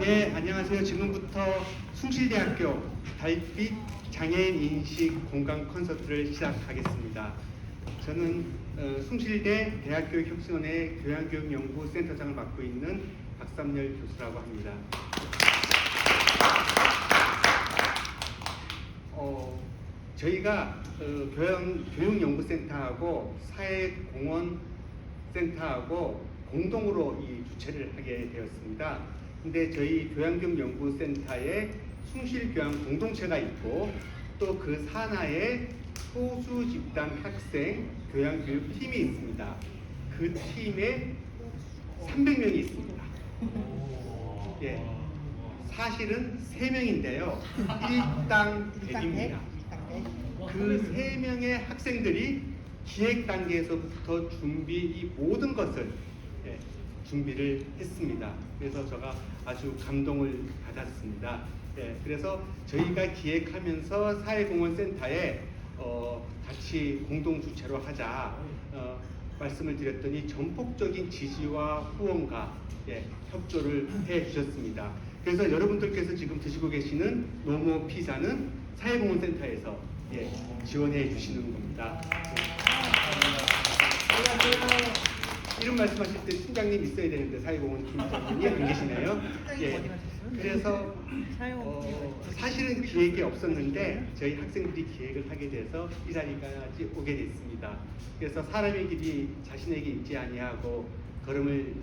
예, 안녕하세요. 지금부터 숭실대학교 달빛 장애인 인식 공감 콘서트를 시작하겠습니다. 저는 숭실대 대학교 혁신원의 교양교육연구센터장을 맡고 있는 박삼열 교수라고 합니다. 저희가 교육연구센터하고 사회공헌센터하고 공동으로 이 주최를 하게 되었습니다. 근데 저희 교양교육연구센터에 숭실교양 공동체가 있고 또 그 산하에 소수 집단 학생 교양교육팀이 있습니다. 그 팀에 300명이 있습니다. 예, 사실은 3명인데요. 1당 100입니다. 그 3명의 학생들이 기획 단계에서부터 이 모든 것을 준비를 했습니다. 그래서 제가 아주 감동을 받았습니다. 그래서 저희가 기획하면서 사회공헌센터에 같이 공동 주최로 하자 말씀을 드렸더니 전폭적인 지지와 후원과 협조를 해 주셨습니다. 그래서 여러분들께서 지금 드시고 계시는 노모 피자는 사회공헌센터에서 지원해 주시는 겁니다. 이름 말씀하실 때 팀장님 있어야 되는데 사회공헌 팀장님이 안 계시네요. 그래서 사실은 기획이 없었는데 저희 학생들이 기획을 하게 돼서 이 자리까지 오게 됐습니다. 그래서 사람의 길이 자신에게 있지 아니하고 걸음을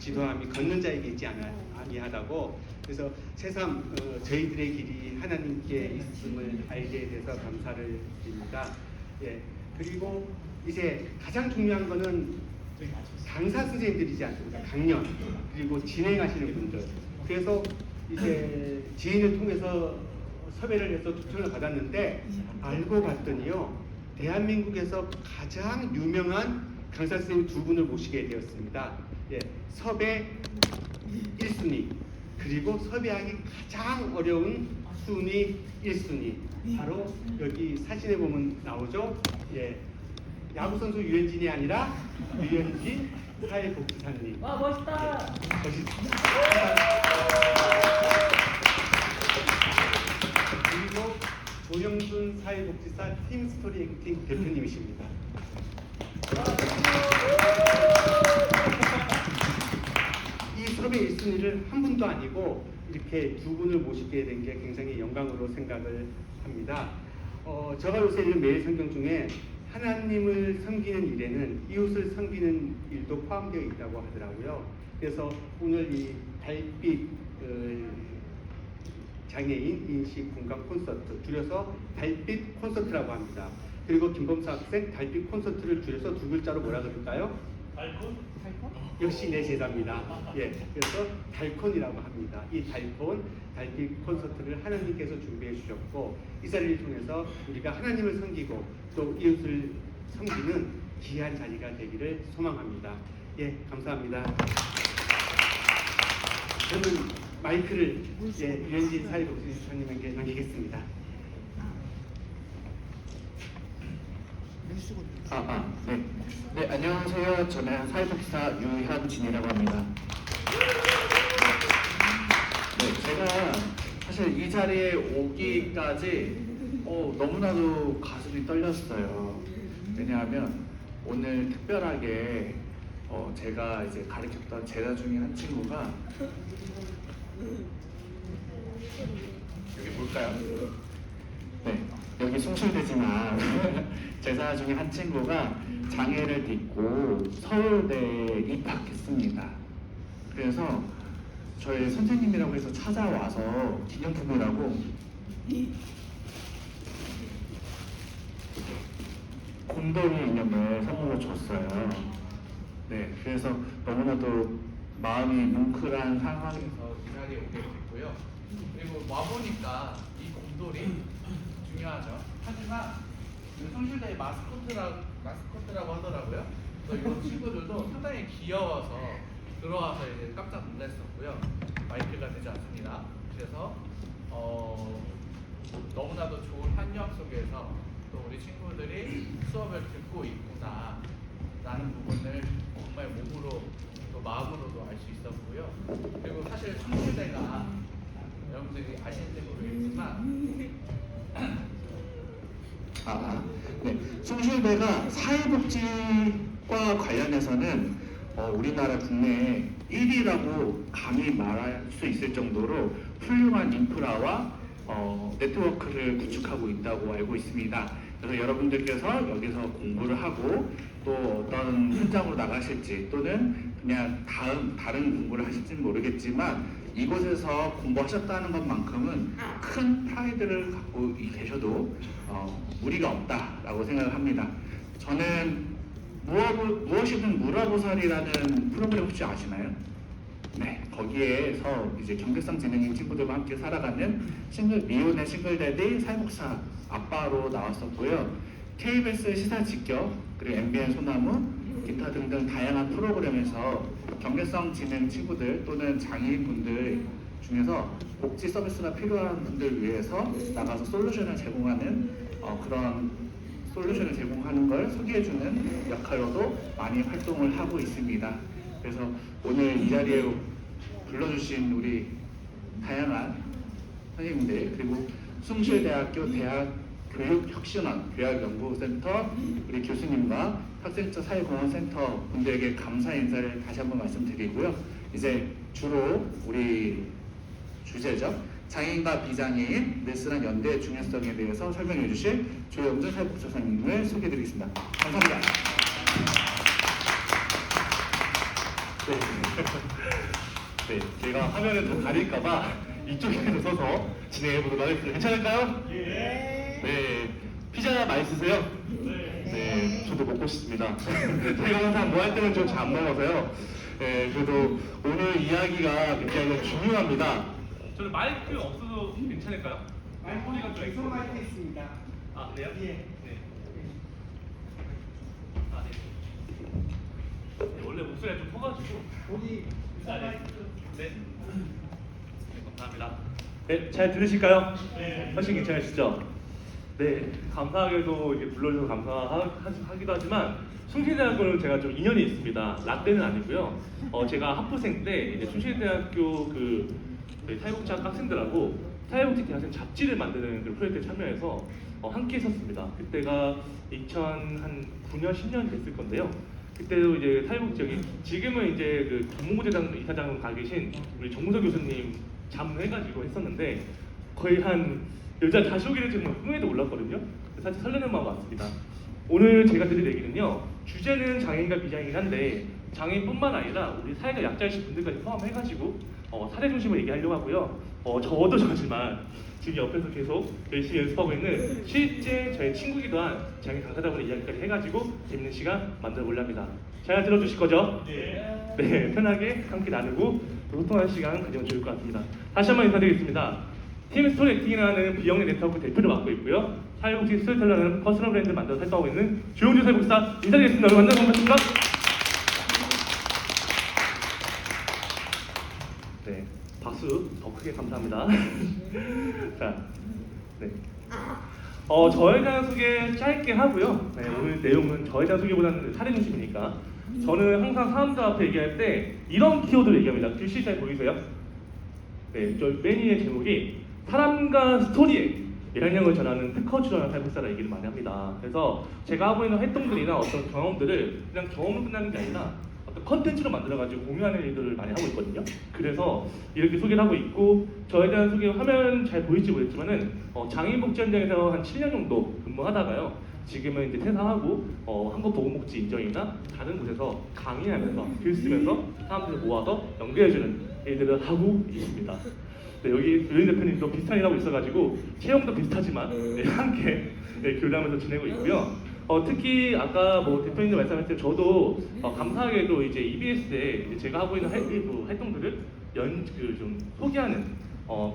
지도함이 걷는 자에게 있지 아니하다고. 그래서 새삼 저희들의 길이 하나님께 있음을 알게 돼서 감사를 드립니다. 그리고 이제 가장 중요한 거는 강사 선생님들이지 않습니까? 강연 그리고 진행하시는 분들. 그래서 이제 지인을 통해서 섭외를 해서 초청을 받았는데 알고 봤더니요, 대한민국에서 가장 유명한 강사 선생님 2분을 모시게 되었습니다. 섭외 1순위 그리고 섭외하기 가장 어려운 순위 1순위, 바로 여기 사진에 보면 나오죠. 야구선수 유현진이 아니라 유현진 사회복지사님. 와, 멋있다. 멋있습니다. 그리고 조영준 사회복지사 팀스토리 액팅 대표님이십니다. 이 섭외 1순위를 한 분도 아니고 이렇게 2분을 모시게 된 게 굉장히 영광으로 생각을 합니다. 제가 요새 읽는 매일 성경 중에 하나님을 섬기는 일에는 이웃을 섬기는 일도 포함되어 있다고 하더라고요. 그래서 오늘 이 달빛 장애인 인식 공감 콘서트, 줄여서 달빛 콘서트라고 합니다. 그리고 김범수 학생 달빛 콘서트를 줄여서 2글자로 뭐라 그럴까요? 달콘? 역시 내 제자입니다. 그래서 달콘이라고 합니다. 이 달빛 콘서트를 하나님께서 준비해 주셨고, 이 자리를 통해서 우리가 하나님을 섬기고 또 이웃을 섬기는 귀한 자리가 되기를 소망합니다. 감사합니다. 저는 마이크를 유현진 사회복지사님에게 넘기겠습니다. 네, 안녕하세요. 저는 사회복지사 유현진이라고 합니다. 제가 사실 이 자리에 오기까지 너무나도 가슴이 떨렸어요. 왜냐하면 오늘 특별하게 제가 이제 가르쳤던 제자 중에 한 친구가, 여기 볼까요? 여기 숭실대지만 제자 중에 한 친구가 장애를 딛고 서울대에 입학했습니다. 그래서 저희 선생님이라고 해서 찾아와서 기념품이라고 곰돌이 인형을 선물로 줬어요. 그래서 너무나도 마음이 뭉클한 상황에서 이 자리에 오게 됐고요. 그리고 와보니까 이 곰돌이 중요하죠. 하지만 숭실대의 마스코트라고 하더라고요. 그래서 이 친구들도 상당히 귀여워서 들어와서 이제 깜짝 놀랐었고요. 마이크가 되지 않습니다. 그래서 너무나도 좋은 환경 속에서 또 우리 친구들이 수업을 듣고 있구나 라는 부분을 정말 몸으로 또 마음으로도 알 수 있었고요. 그리고 사실 성실대가 여러분들이 아시는지 모르겠지만 네. 숭실대가 사회복지과 관련해서는 우리나라 국내에 1위라고 감히 말할 수 있을 정도로 훌륭한 인프라와 네트워크를 구축하고 있다고 알고 있습니다. 그래서 여러분들께서 여기서 공부를 하고 또 어떤 현장으로 나가실지 또는 그냥 다른 공부를 하실지는 모르겠지만 이곳에서 공부하셨다는 것만큼은 큰 프라이드를 갖고 계셔도 무리가 없다라고 생각을 합니다. 저는 무엇이든 물어보살이라는 프로그램 혹시 아시나요? 네, 거기에서 이제 경계성 지능인 친구들과 함께 살아가는 미혼의 싱글데디 사회복사 아빠로 나왔었고요. KBS 시사 직격 그리고 MBN 소나무 기타 등등 다양한 프로그램에서 경계성 지능 친구들 또는 장애인분들 중에서 복지 서비스가 필요한 분들 위해서 나가서 솔루션을 제공하는 그런 솔루션을 제공하는 걸 소개해주는 역할로도 많이 활동을 하고 있습니다. 그래서 오늘 이 자리에 불러주신 우리 다양한 선생님들 그리고 숭실대학교 대학교육혁신원 교학연구센터 우리 교수님과 학생처 사회공헌센터 분들에게 감사 인사를 다시 한번 말씀드리고요. 이제 주로 우리 주제죠. 장애인과 비장애인 느슨한 연대의 중요성에 대해서 설명해 주실 조영준 사회복지사님을 소개해드리겠습니다. 감사합니다. 네, 제가 화면을 더 가릴까봐 이쪽에 서서 진행해 보도록 하겠습니다. 괜찮을까요? 예. 네, 피자 맛있으세요? 네, 저도 먹고 싶습니다. 제가 항상 뭐 할 때는 좀 잘 안 먹어서요. 네, 그래도 오늘 이야기가 굉장히 중요합니다. 저는 마이크 없어도 괜찮을까요? 소리가 좀 엑소 마이크 있습니다. 아, 그래요? 예. 네. 아, 네. 네, 원래 목소리가 좀 커가지고. 거기 아, 네. 네. 네, 감사합니다. 네, 잘 들으실까요? 네. 훨씬 괜찮으시죠? 네, 감사하게도 이렇게 불러주셔서 감사하기도 하지만 숭실대학교는 제가 좀 인연이 있습니다. 라떼는 아니고요. 제가 학부생 때 이제 숭실대학교 사회복지학 학생들하고 사회복지 대학생 잡지를 만드는 그 프로젝트에 참여해서 함께 했었습니다. 그때가 2009년, 10년 됐을 건데요. 그때도 이제 사회복지 여기 지금은 이제 그 법무부대장 이사장 가 계신 우리 정무석 교수님 자문해가지고 했었는데 거의 한 여자 자식이를 지금 꿈에도 몰랐거든요. 사실 설레는 마음 왔습니다. 오늘 제가 드릴 얘기는요. 주제는 장애인과 비장애인 한데 장애인뿐만 아니라 우리 사회가 약자이신 분들까지 포함해가지고 사례 중심으로 얘기하려고 하고요. 저도 저지만 지금 옆에서 계속 열심히 연습하고 있는 실제 저희 친구기도 한 장애인 강사자분의 이야기까지 해가지고 재밌는 시간 만들어 보려 합니다. 잘 들어주실 거죠? 네, 편하게 함께 나누고 소통하는 시간 가지면 좋을 것 같습니다. 다시 한번 인사드리겠습니다. 팀 스토리 액팅이라는 비영리 네트워크 대표를 맡고 있고요. 사회복지 스토리텔러라는 퍼스널 브랜드 만들어서 활동하고 있는 조용준 사회복지사 인사드리겠습니다. 여러분 만나서 반갑습니다. 네, 박수 더 크게 감사합니다. 자, 네. 저에 대한 소개 짧게 하고요. 네, 오늘 내용은 저에 대한 소개보다는 사례 중심이니까 저는 항상 사람들 앞에 얘기할 때 이런 키워드를 얘기합니다. 글씨 잘 보이세요? 네, 저 매니의 제목이 사람과 스토리에 영향을 전하는 특허 출연한 사회복지사라 얘기를 많이 합니다. 그래서 제가 하고 있는 활동들이나 어떤 경험들을 그냥 경험으로 끝나는 게 아니라 어떤 컨텐츠로 만들어가지고 공유하는 일들을 많이 하고 있거든요. 그래서 이렇게 소개를 하고 있고 저에 대한 소개 화면 잘 보일지 모르겠지만은 장애인복지 현장에서 한 7년 정도 근무하다가요. 지금은 이제 퇴사하고 한국보건복지 인정이나 다른 곳에서 강의하면서 글 쓰면서 사람들을 모아서 연결해주는 일들을 하고 있습니다. 네, 여기 조현 대표님도 비슷한 일 하고 있어가지고 체형도 비슷하지만 함께 교류하면서 지내고 있고요. 특히 아까 뭐 대표님도 말씀하셨을 때 저도 감사하게도 이제 EBS에 이제 제가 하고 있는 활동들을 좀 소개하는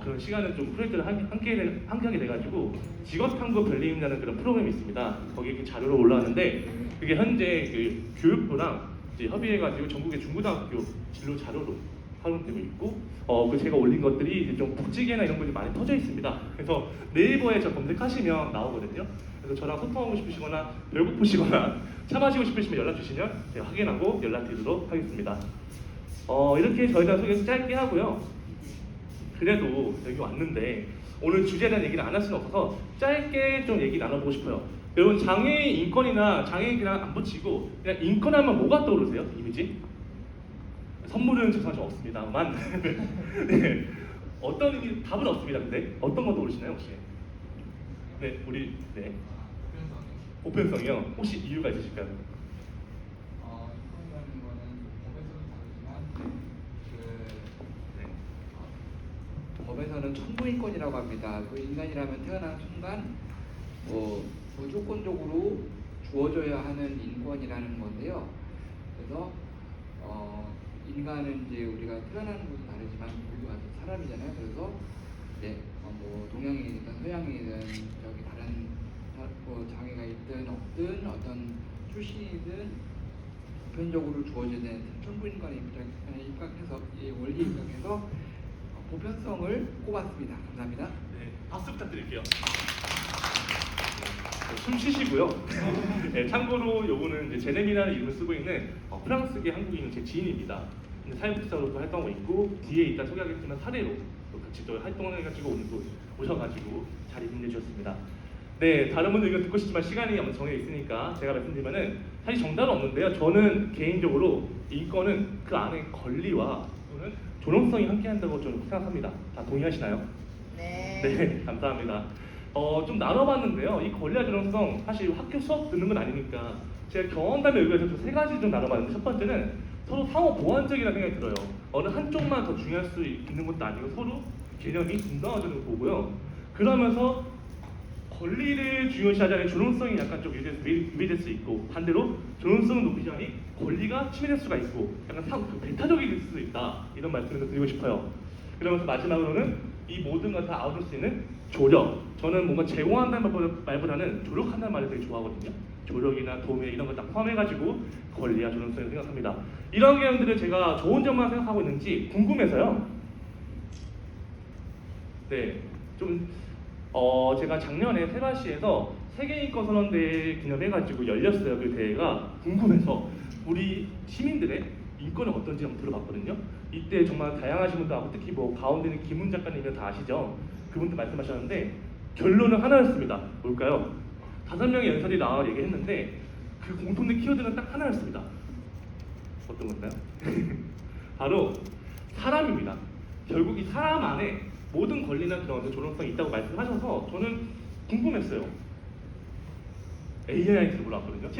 그런 시간을 좀 프로젝트를 함께하게 돼가지고 직업탐구 별님이라는 그런 프로그램이 있습니다. 거기에 그 자료로 올라왔는데 그게 현재 그 교육부랑 이제 협의해가지고 전국의 중고등학교 진로 자료로 활용되고 있고 제가 올린 것들이 이제 좀 복지계나 이런 것들이 많이 터져 있습니다. 그래서 네이버에 저 검색하시면 나오거든요. 그래서 저랑 소통하고 싶으시거나 배고프시거나 차 마시고 싶으시면 연락 주시면 제가 확인하고 연락 드리도록 하겠습니다. 이렇게 저희가 소개 짧게 하고요. 그래도 여기 왔는데 오늘 주제에 대한 얘기를 안 할 수는 없어서 짧게 좀 얘기 나눠보고 싶어요. 여러분 장애인 인권이나 장애인 그냥 안 붙이고 그냥 인권하면 뭐가 떠오르세요? 이미지? 선물은 죄송하지만 없습니다만 네. 어떤 의미 답은 없습니다. 근데 어떤 거 떠오르시나요 혹시? 네, 우리 네 보편성이요. 혹시 이유가 있으실까요? 인권이라는 거는 법에서는 다르지만 법에서는 천부인권이라고 합니다. 그 인간이라면 태어난 순간 무조건적으로 주어져야 하는 인권이라는 건데요. 그래서 인간은 이제 우리가 태어나는 것은 다르지만 우리가 사람이잖아요. 그래서 뭐 동양인이든 서양인이든 저기 다른 뭐 장애가 있든 없든 어떤 출신이든 보편적으로 주어져야 되는 천부인권에 입각해서 원리에 입각해서 보편성을 꼽았습니다. 감사합니다. 네, 박수 부탁드릴게요. 숨 쉬시고요. 네, 참고로 요거는 이제 제레미라는 이름을 쓰고 있는 프랑스계 한국인 제 지인입니다. 사회복지사로도 활동하고 있고 뒤에 이따 소개하겠지만 사례로 또 같이 또 활동을 해가지고 오늘 또 오셔가지고 자리 빛내주셨습니다. 네, 다른 분들 의견 듣고 싶지만 시간이 아마 정해 있으니까 제가 말씀드리면은 사실 정답은 없는데요. 저는 개인적으로 인권은 그 안에 권리와 또는 존엄성이 함께한다고 저는 생각합니다. 다 동의하시나요? 네. 네, 감사합니다. 좀 나눠봤는데요. 이 권리와 존엄성 사실 학교 수업 듣는 건 아니니까 제가 경험담에 의해서 세 가지 좀 나눠봤는데 첫 번째는 서로 상호 보완적이라는 생각이 들어요. 어느 한쪽만 더 중요할 수 있는 것도 아니고 서로 개념이 분당하자는 거고요. 그러면서 권리를 중요시하자니 존엄성이 약간 좀 유배될 수 있고 반대로 존엄성을 높이자니 권리가 침해될 수가 있고 약간 배타적이 될 수도 있다 이런 말씀을 드리고 싶어요. 그러면서 마지막으로는 이 모든 걸 다 아우를 수 있는 조력. 저는 뭔가 제공한다는 말보다는 조력한다는 말을 되게 좋아하거든요. 조력이나 도매 이런 걸 다 포함해가지고 권리와 존엄성을 생각합니다. 이런 개념들을 제가 좋은 점만 생각하고 있는지 궁금해서요. 네, 좀 제가 작년에 세바시에서 세계인권선언대회 기념해가지고 열렸어요. 그 대회가 궁금해서 우리 시민들의 인권은 어떤지 한번 들어봤거든요. 이때 정말 다양하신 분들 하고 특히 뭐 가운데 있는 김훈 작가님은 다 아시죠? 그분도 말씀하셨는데 결론은 하나였습니다. 뭘까요? 5명의 연설이 나와 얘기했는데 그 공통된 키워드는 딱 하나였습니다. 어떤 건가요? 바로 사람입니다. 결국 이 사람 안에 모든 권리나 그런 존엄성이 있다고 말씀하셔서 저는 궁금했어요. AI한테 물어봤거든요.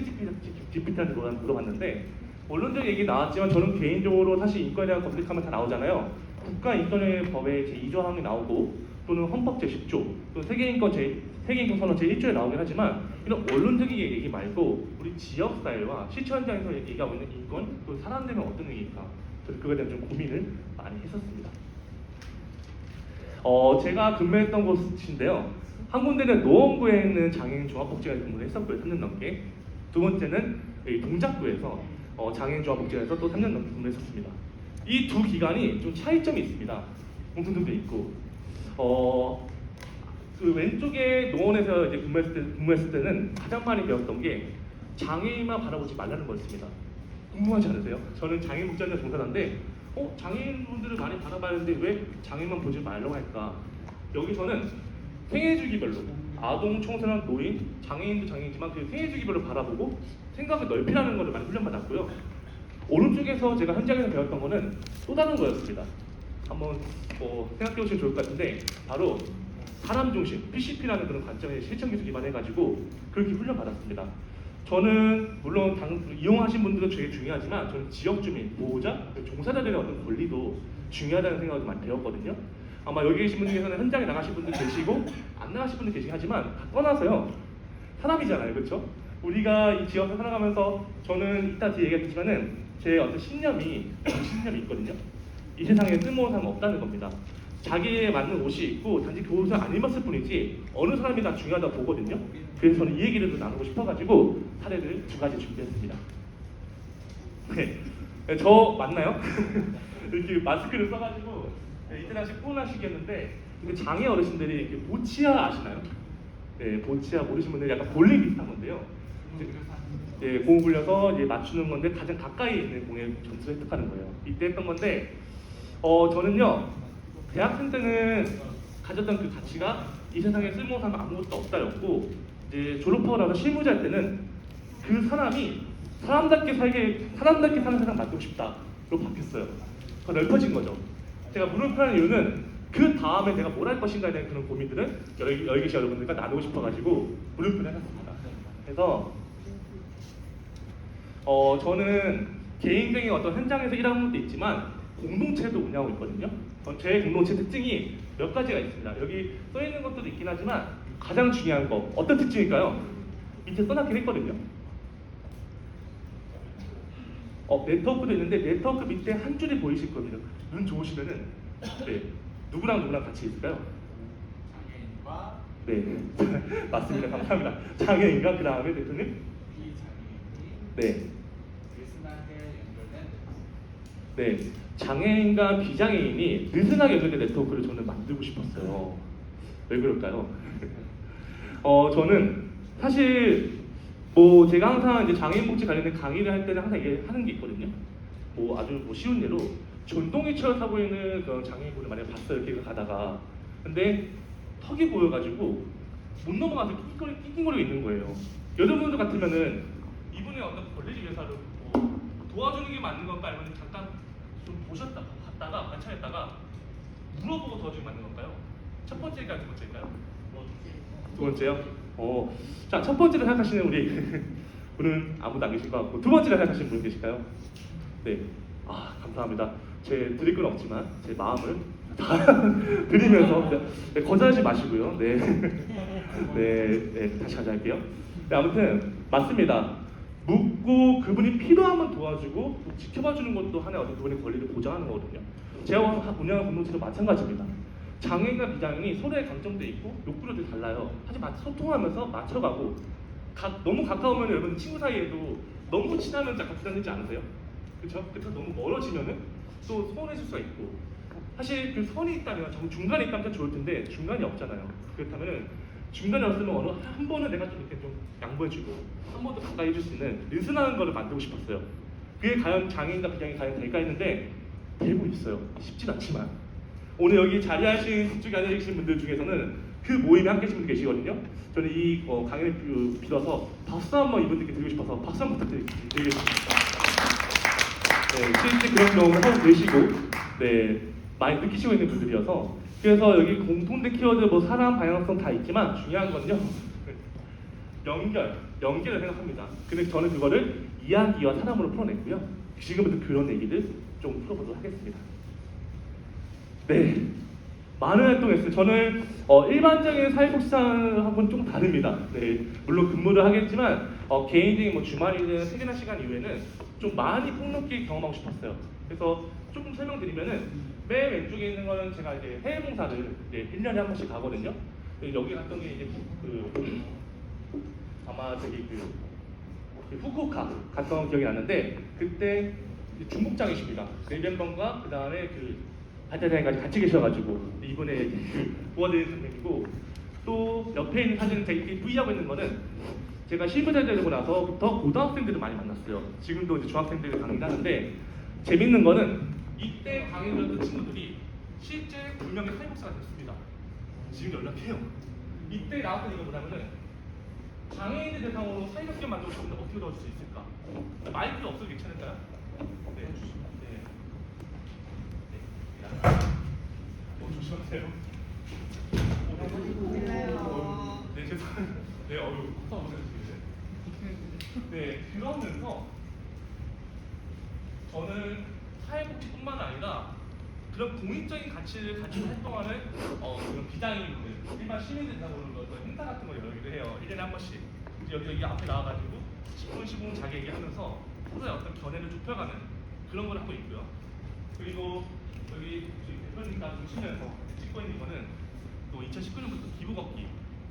GPT한테 물어봤는데 원론적 얘기 나왔지만 저는 개인적으로 사실 인권에 대한 검색하면 다 나오잖아요. 국가인권법의 제2조항이 나오고 또는 헌법 제10조 또 세계인권 선언 제1조에 나오긴 하지만 이런 원론적인 얘기 말고 우리 지역 스타일과 실천 현장에서 얘기하고 있는 인권 또 사람 되면 어떤 의미일까 저는 그거에 대한 좀 고민을 많이 했었습니다. 제가 근무했던 곳인데요. 한 군데는 노원구에 있는 장애인 종합복지관에 근무를 했었고요. 3년 넘게. 두 번째는 동작구에서 장애인 종합복지관에서 또 3년 넘게 근무했었습니다. 이 두 기관이 좀 차이점이 있습니다. 공통점도 있고. 그 왼쪽에 노원에서 이제 근무했을 때는 가장 많이 배웠던 게 장애인만 바라보지 말라는 거였습니다. 궁금하지 않으세요? 저는 장애인 복지관에 종사하는데 장애인분들을 많이 바라봐야하는데 왜 장애인만 보지 말라고 할까? 여기서는 생애주기별로 아동, 청소년, 노인, 장애인도 장애인이지만 그 생애주기별로 바라보고 생각을 넓히라는 것을 많이 훈련받았고요. 오른쪽에서 제가 현장에서 배웠던 거는 또 다른 거였습니다. 한번 생각해 보시면 좋을 것 같은데 바로 사람 중심, PCP라는 그런 관점에 실천 기술 기반해가지고 그렇게 훈련받았습니다. 저는 물론 이용하신 분들은 되게 중요하지만 저는 지역 주민, 보호자, 종사자들의 어떤 권리도 중요하다는 생각을 많이 배웠거든요. 아마 여기 계신 분 중에서는 현장에 나가신 분들 계시고 안 나가신 분들 계시긴 하지만 다 떠나서요. 사람이잖아요, 그렇죠? 우리가 이 지역에서 살아가면서 저는 이따 뒤에 얘기하겠지만은 제 어떤 신념이 있거든요. 이 세상에 쓸모없는 사람 없다는 겁니다. 자기에 맞는 옷이 있고 단지 그 옷을 안 입었을 뿐이지 어느 사람이 다 중요하다고 보거든요. 그래서 저는 이 얘기를 좀 나누고 싶어가지고 사례를 2가지 준비했습니다. 네, 저 맞나요? 이렇게 마스크를 써가지고 이때 당시 코로나 시기였는데 장애 어르신들이 이렇게 보치아 아시나요? 네, 보치아 모르시는 분들 약간 볼링 비슷한 건데요. 예, 공을 굴려서 이제 맞추는 건데 가장 가까이 있는 공에 점수를 획득하는 거예요. 이때 했던 건데 저는요 대학생 때는 가졌던 그 가치가 이 세상에 쓸모없는 아무것도 없다였고 이제 졸업하고 나서 실무자 때는 그 사람이 사람답게 사는 세상 만들고 싶다로 바뀌었어요. 더 넓어진 거죠. 제가 물음표하는 이유는 그 다음에 내가 뭘 할 것인가에 대한 그런 고민들은 여기 계신 여러분들과 나누고 싶어가지고 물음표를 해놨습니다. 그래서 저는 개인적인 어떤 현장에서 일하는 것도 있지만 공동체도 운영하고 있거든요. 제 공동체 특징이 몇 가지가 있습니다. 여기 써 있는 것도 있긴 하지만 가장 중요한 거 어떤 특징일까요? 밑에 써놨긴 했거든요. 네트워크도 있는데 네트워크 밑에 한 줄이 보이실 겁니다. 눈 좋으시면은 네, 누구랑 같이 있을까요? 장애인과 네, 맞습니다. 감사합니다. 장애인과 그 다음에 대표님? 비장애인이 네, 느슨하게 연결된 네, 장애인과 비장애인이 느슨하게 연결된 네트워크를 저는 만들고 싶었어요. 왜 그럴까요? 저는 사실 제가 항상 이제 장애인 복지 관련된 강의를 할 때는 항상 얘기하는 게 있거든요. 아주 쉬운 예로 전동휠체어 타고 있는 그런 장애인분을 만약에 봤어요. 길을 가다가 근데 턱이 보여가지고 못 넘어가서 낑낑거리고 있는 거예요. 여러분들 같으면은 이분의 어떤 권리를 위해서 도와주는 게 맞는 건가 아니면 잠깐 좀 봤다가 관찰했다가 물어보고 도와주는 게 맞는 건가요? 첫 번째일까요? 두 번째일까요? 두 번째요? 자, 첫 번째로 생각하시는 우리 분은 아무도 안 계실 것 같고 두 번째로 생각하시는 분 계실까요? 네, 감사합니다. 제 드릴 건 없지만 제 마음을 다 드리면서 네, 거절하지 마시고요. 네, 네, 다시 가져갈게요. 네, 아무튼 맞습니다. 묻고 그분이 필요하면 도와주고 또 지켜봐주는 것도 하나의 어떤 그분의 권리를 보장하는 거거든요. 제가 운영하는 공동체도 마찬가지입니다. 장애인과 비장애인이 서로의 강점도 있고 욕구도 달라요. 하지만 소통하면서 맞춰가고 너무 가까우면 여러분 친구 사이에도 너무 친하면 약간 부담되지 않으세요? 그렇죠? 그래서 너무 멀어지면은 또 소원해질 수가 있고 사실 그 선이 있다면 중간에 있다면 참 좋을 텐데 중간이 없잖아요. 그렇다면 중간에 없으면 어느 한 번은 내가 좀 이렇게 좀 양보해주고 한 번 더 가까이 해줄 수 있는 느슨한 거를 만들고 싶었어요. 그게 과연 장애인과 비장애인 과연 될까 했는데 되고 있어요. 쉽진 않지만 오늘 여기 자리하신 쪽에 앉아계신 분들 중에서는 그 모임에 함께 하신 분들 계시거든요. 저는 이 강연을 빌어서 박수 한번 이분들께 드리고 싶어서 박수 한번 부탁드리겠습니다. 네, 실제 그런 경험을 하고 계시고 네, 많이 느끼시고 있는 분들이어서 그래서 여기 공통된 키워드 사람, 방향성 다 있지만 중요한 건요 연결을 생각합니다. 근데 저는 그거를 이야기와 사람으로 풀어냈고요. 지금부터 그런 얘기들 좀 풀어보도록 하겠습니다. 네, 많은 활동했어요. 저는 일반적인 사회복지사하고는 좀 다릅니다. 네, 물론 근무를 하겠지만 개인적인 주말이든 퇴근한 시간 이후에는 좀 많이 폭넓게 경험하고 싶었어요. 그래서 조금 설명드리면은 맨 왼쪽에 있는 거는 제가 이제 해외 봉사를 이제 1년에 한 번씩 가거든요. 여기 갔던 게 이제 아마 저기 후쿠오카 갔던 기억이 나는데 그때 중국장이십니다. 멤버과 그 다음에 발자장까지 같이 계셔가지고 이번에 도와드리는 선생님이고 또 옆에 있는 사진은 제가 이렇게 V하고 있는 거는 제가 실무자 되고 나서부터 고등학생들을 많이 만났어요. 지금도 이제 중학생들이 강의를 하는데 재밌는 거는 이때 강의를 했던 친구들이 실제 분명히 사회복사가 됐습니다. 지금 연락해요. 이때 나왔던 이거 뭐냐면은 장애인들 대상으로 사회복지 만들고 싶은데 어떻게 도와줄 수 있을까? 마이크 없어도 괜찮을까요? 네. 조심하세요. 네, 죄송합니다. 네, 네, 그러면서 저는 사회복지뿐만 아니라 그런 공익적인 가치를 가지고 활동하는 그런 비장애인들, 일반 시민들 대상으로 행사 같은 걸 열기도 해요. 1년에 한 번씩. 여기 앞에 나와가지고 10분 자기 얘기하면서 서로의 어떤 견해를 좁혀가는 그런 걸 하고 있고요. 그리고 여기 대표님과 보시면서 찍고 있는 거는 또 2019년부터 기부 걷기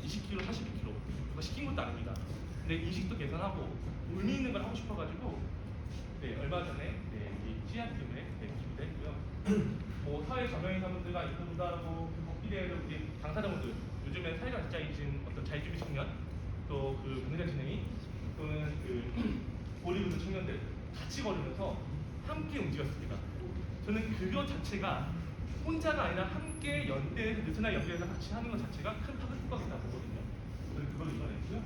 20km, 42km 그거 시킨 것도 아닙니다. 근데 인식도 개선하고 의미 있는 걸 하고 싶어가지고 네, 얼마 전에 이 CR팀에 기부도 했고요. 사회 저명인사분들과 인터뷰도 하고 걷기 대회도 우리 당사자분들 요즘에 사회가 진짜 이진 어떤 자유주의 청년 또 그 분야의 진행이 또는 그 보리부드 청년들 같이 걸으면서 함께 움직였습니다. 저는 그것 자체가 혼자가 아니라 함께 연대해서 느슨하게 연대해서 같이 하는 것 자체가 큰 파급 효과가 나거든요. 저는 그걸 이번했고요.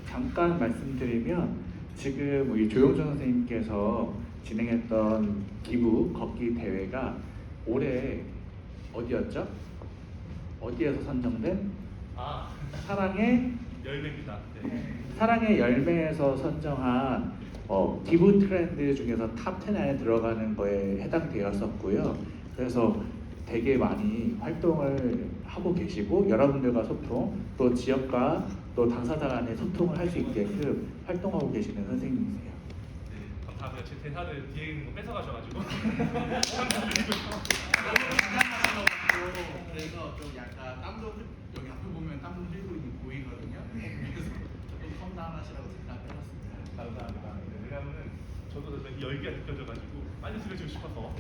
잠깐 말씀드리면 지금 우리 조용준 선생님께서 진행했던 기부 걷기 대회가 올해 어디였죠? 어디에서 선정된? 아, 사랑의 열매입니다. 네. 사랑의 열매에서 선정한 기부 트렌드 중에서 탑 10 안에 들어가는 거에 해당되었었고요. 그래서 되게 많이 활동을 하고 계시고 여러분들과 소통, 또 지역과 또 당사자 간의 소통을 할 수 있게끔 활동하고 계시는 선생님이세요. 네, 감사합니다. 제 대사를 뒤에 있는 거 뺏어가셔가지고 감사드리고요. 그래서 좀 약간 땀도 여기 앞에 보면 땀도 흘리고 있는 보이거든요. 그래서 조금 컴다운하시라고 생각해봤습니다. 감사합니다. 네, 왜냐하면 저도 이 열기가 느껴져가지고 빨리 쓰러지고 싶어서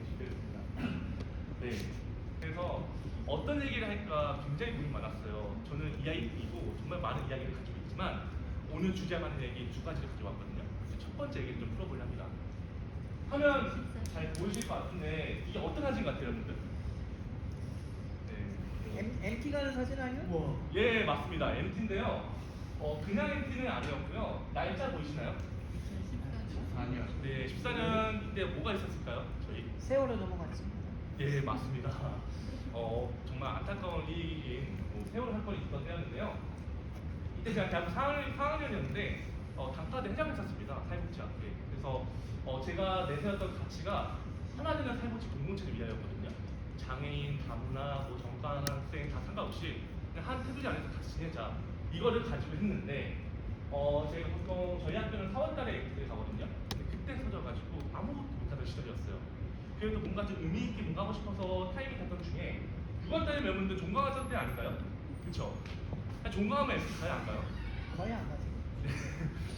준비했습니다. 네, 그래서 어떤 얘기를 할까 굉장히 고민 많았어요. 저는 이야기이고 정말 많은 이야기를 가지고 있지만 오늘 주제와 하는 얘기 두 가지를 가져왔거든요. 첫 번째 얘기를 좀 풀어보려 합니다. 화면 잘 보이실 것 같은데 이게 어떤 사진 같아요, 여러분들? 네. MT가 하는 사진 아니야? 예, 맞습니다. MT인데요. 그냥 MT는 아니었고요. 날짜 보이시나요? 아니요. 네, 14년 이때 뭐가 있었을까요? 저희? 세월호 넘어갔습니다. 예, 맞습니다. 정말 안타까운 일인 세월호 사건이 있었던 때였는데요. 이때 제가 대학교 4학년이었는데 단과대 회장을 했었습니다. 사회복지학회. 그래서 제가 내세웠던 가치가 하나 되는 사회복지 공동체를 위하여였거든요. 장애인, 다문화, 전과학생 다 상관없이 그냥 한 테두리 안에서 같이 지내자. 이거를 가지고 했는데 제가 보통 저희 학교는 4월달에 엑스를 가거든요. 근데 그때 터져가지고 아무것도 못하던 시절이었어요. 그래도 뭔가 좀 의미 있게 뭔가 하고 싶어서 타이밍 했던 중에 6월달에 여러분들 종강하던 때 아닌가요? 그쵸? 종강하면 엑스 가요 안 가요? 거의 안 가지.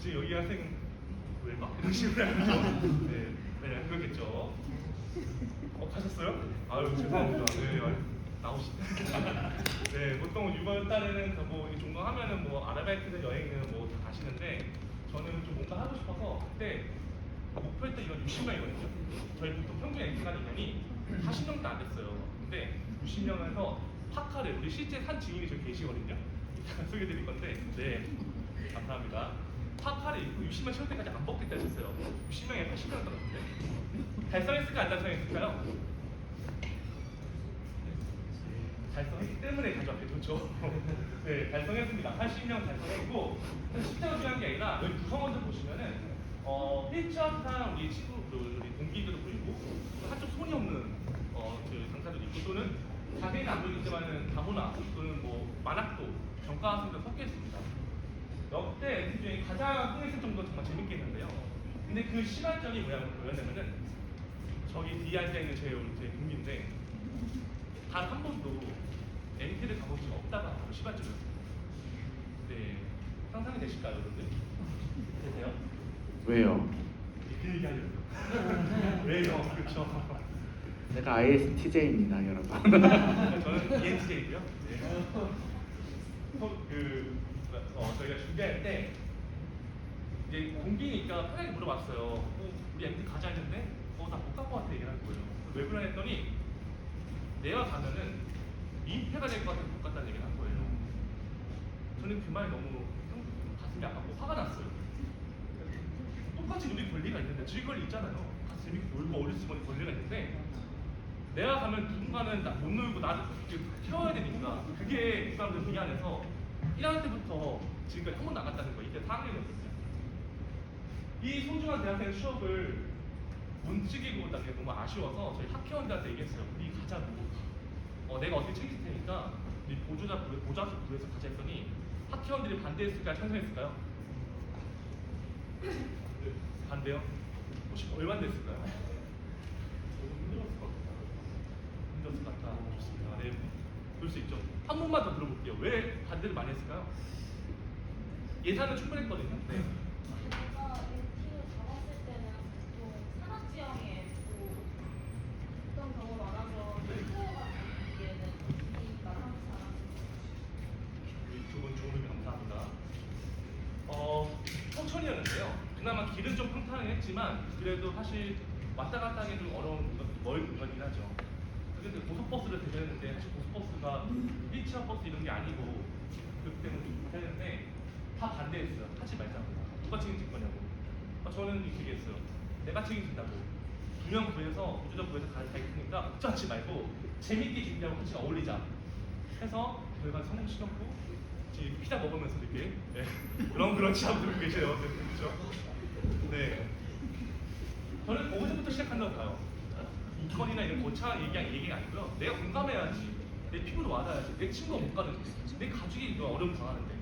지금 여기 학생 왜 막 이런 식으로 하죠? 네, 네, 그렇겠죠. 가셨어요? 아유 죄송합니다. 네, 나오시네. 네, 보통 6월 달에는 뭐 종강하면은 뭐 아르바이트든 여행은 뭐 다 가시는데 저는 좀 뭔가 하고 싶어서 그때 목표했던 이건 60명이거든요. 저희 보통 평균 엔트가는 인원이 40명도 안 됐어요. 근데 60명에서 파카를 우리 실제 산 증인이 저기 계시거든요. 이따가 소개해드릴 건데, 네, 감사합니다. 파카를 입고 60명 채울 때까지 안 벗겠다 하셨어요. 60명에 80명 떨어졌는데 달성했을까 안 달성했을까요? 달성했기 때문에 가져왔겠죠. 그렇죠? 네, 달성했습니다. 80명 달성했고 숫자가 중요한 게 아니라 여기 구성원들 보시면은 필처상 우리 친구들, 우리 동기들도 보이고 한쪽 손이 없는 그 강사들도 있고 또는 자세히는 안 보이겠지만은 다문화 또는 뭐 만학도 전과학생들 섞여 있습니다. 역대 엔트 중에 가장 흥했을 정도로 정말 재밌게 했는데요. 근데 그 시발점이 뭐였냐면은 저기 뒤에 앉아 있는 제 동기인데 단 한 번도 MT를 가본 적이 없다가 바로 시발점이었어요. 네, 상상이 되실까요, 여러분들? 되세요? 왜요? 그 얘기 하려고요. 왜요? 그렇죠. 제가 ISTJ입니다, 여러분. 저는 ENTJ고요. 네. 저희가 준비할 때 이제 공기니까 편하게 물어봤어요. 우리 MT 가자 했는데 나 못 갈 것 같아 얘기를 한 거예요. 왜 그러냐 했더니 내가 가면은 민폐가 될 것 같아서 못 갔다는 얘기를 한 거예요. 저는 그 말이 너무 가슴이 아팠고 화가 났어요. 똑같이 우리 권리가 있는데 즐거울 있잖아요. 같이 재밌게 놀고 어릴 수 있는 권리가 있는데 내가 가면 누군가는 못 놀고 나를 태워야 되니까 그게 이 사람들 미안해서 1학년 때부터 지금까지 한 번도 안 갔다는 거예요. 이때 4학년이었거든요. 이 소중한 대학생 추억을 못 즐기고 있다는 게 너무 아쉬워서 저희 학회원들한테 얘기했어요. 우리 가자고. 내가 어떻게 챙길 테니까 우리 보좌서 구해서 가자 했더니 학회원들이 반대했을까요? 찬성했을까요? 반대요? 혹시 얼마 됐을까요? 힘들었을 것 같아요. 힘들었을 것 같다. 좋습니다. 네, 그럴 수 있죠. 한 번만 더 들어볼게요. 왜 반대를 많이 했을까요? 예산은 충분했거든요. 네. 제가 MT를 잡았을 때는 보통 산악지형에 어떤 경우가 많아서 투어 같은 데는 MT가 항상 두분 좋은 의견 감사합니다. 하긴 했지만 그래도 사실 왔다 갔다 하기 좀 어려운 멀은 공간이긴 하죠. 근데 고속버스를 대표했는데 사실 고속버스가 휠체어 버스 이런 게 아니고 그렇기 때문에 좀 못했는데 다 반대했어요. 하지 말자고. 누가 책임질 거냐고. 저는 이렇게 얘기했어요. 내가 책임진다고. 2명 구해서 우주자 구해서 갈 테니까 걱정하지 말고 재밌게 즐기자고 같이 어울리자. 해서 저희가 성공시켰고 지금 피자 먹으면서 이렇게 그런 취하고 들고 계세요. 그렇죠? 네. 저는 거기서부터 시작한다고 봐요. 인권이나 이런 고차 얘기가 아니고요. 내가 공감해야지. 내 피부로 와닿아야지. 내 친구가 못 가는데, 내 가족이 이거 어려움 당하는데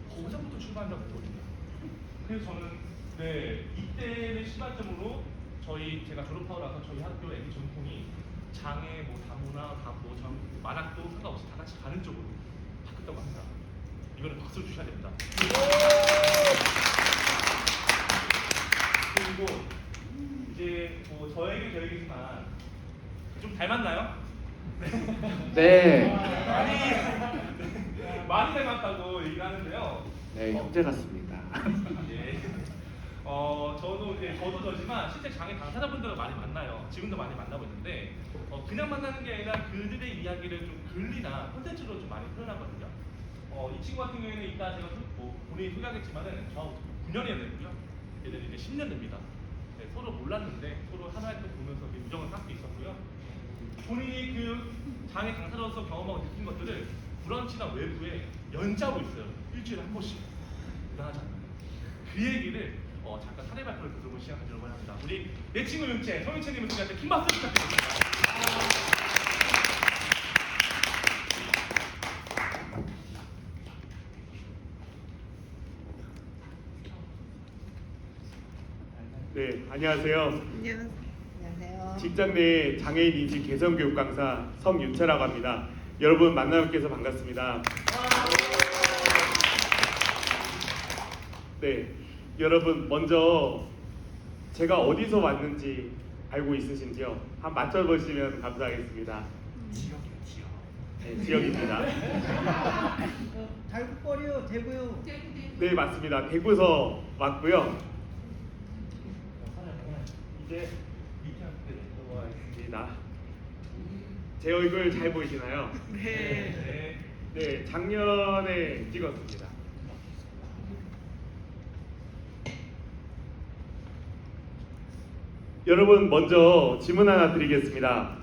거기서부터 출발한다고 보거든요. 그래서 저는 이때를 시발점으로 제가 졸업하고 나서 저희 학교 애기 전통이 장애, 다문화, 만학도 상관없이 다 같이 가는 쪽으로 바뀌었다고 합니다. 이거는 박수를 주셔야 됩니다. 그리고 이제 저에게지만 좀 닮았나요? 네. 많이 닮았다고 얘기하는데요. 네, 형제 같습니다. 예. 저도 저지만 실제 장애 당사자분들을 많이 만나요. 지금도 많이 만나고 있는데 그냥 만나는 게 아니라 그들의 이야기를 좀 글이나 콘텐츠로 좀 많이 표현하거든요. 이 친구 같은 경우에는 이따 제가 본인이 소개하겠지만은 저 9년이나 되고요. 얘들은 이제 10년 됩니다. 네, 서로 몰랐는데 서로 하나의 또 보면서 우정을 쌓고 있었고요. 본인이 그 장애 당사자로서 경험하고 느낀 것들을 브런치나 외부에 연주하고 있어요. 일주일에 한 번씩. 대단하지 않나요? 그 얘기를 잠깐 사례 발표를 들어볼 시간 가지려고 합니다. 우리 내 친구 윤채, 서윤채님을 소개할 때 큰 박수 부탁드립니다. 네, 안녕하세요. 안녕하세요. 직장 내 장애인 인식 개선 교육 강사 성윤채라고 합니다. 여러분 만나뵙게 해서 반갑습니다. 네, 여러분 먼저 제가 어디서 왔는지 알고 있으신지요? 한번 맞춰보시면 감사하겠습니다. 네, 지역입니다. 달국거리요, 대구요. 네, 맞습니다. 대구에서 왔고요. 이제 밑에 들어와 있습니다. 제 얼굴 잘 보이시나요? 네. 네, 작년에 찍었습니다. 여러분 먼저 질문 하나 드리겠습니다.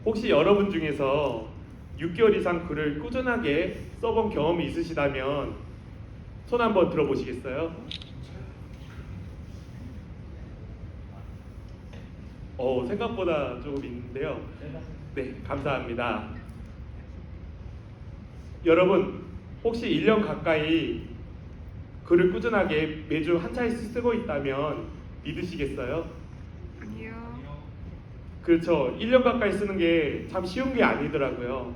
혹시 여러분 중에서 6개월 이상 글을 꾸준하게 써본 경험이 있으시다면 손 한번 들어보시겠어요? 생각보다 조금 있는데요. 네, 감사합니다. 여러분 혹시 1년 가까이 글을 꾸준하게 매주 한 차례씩 쓰고 있다면 믿으시겠어요? 그렇죠. 1년 가까이 쓰는 게 참 쉬운 게 아니더라고요.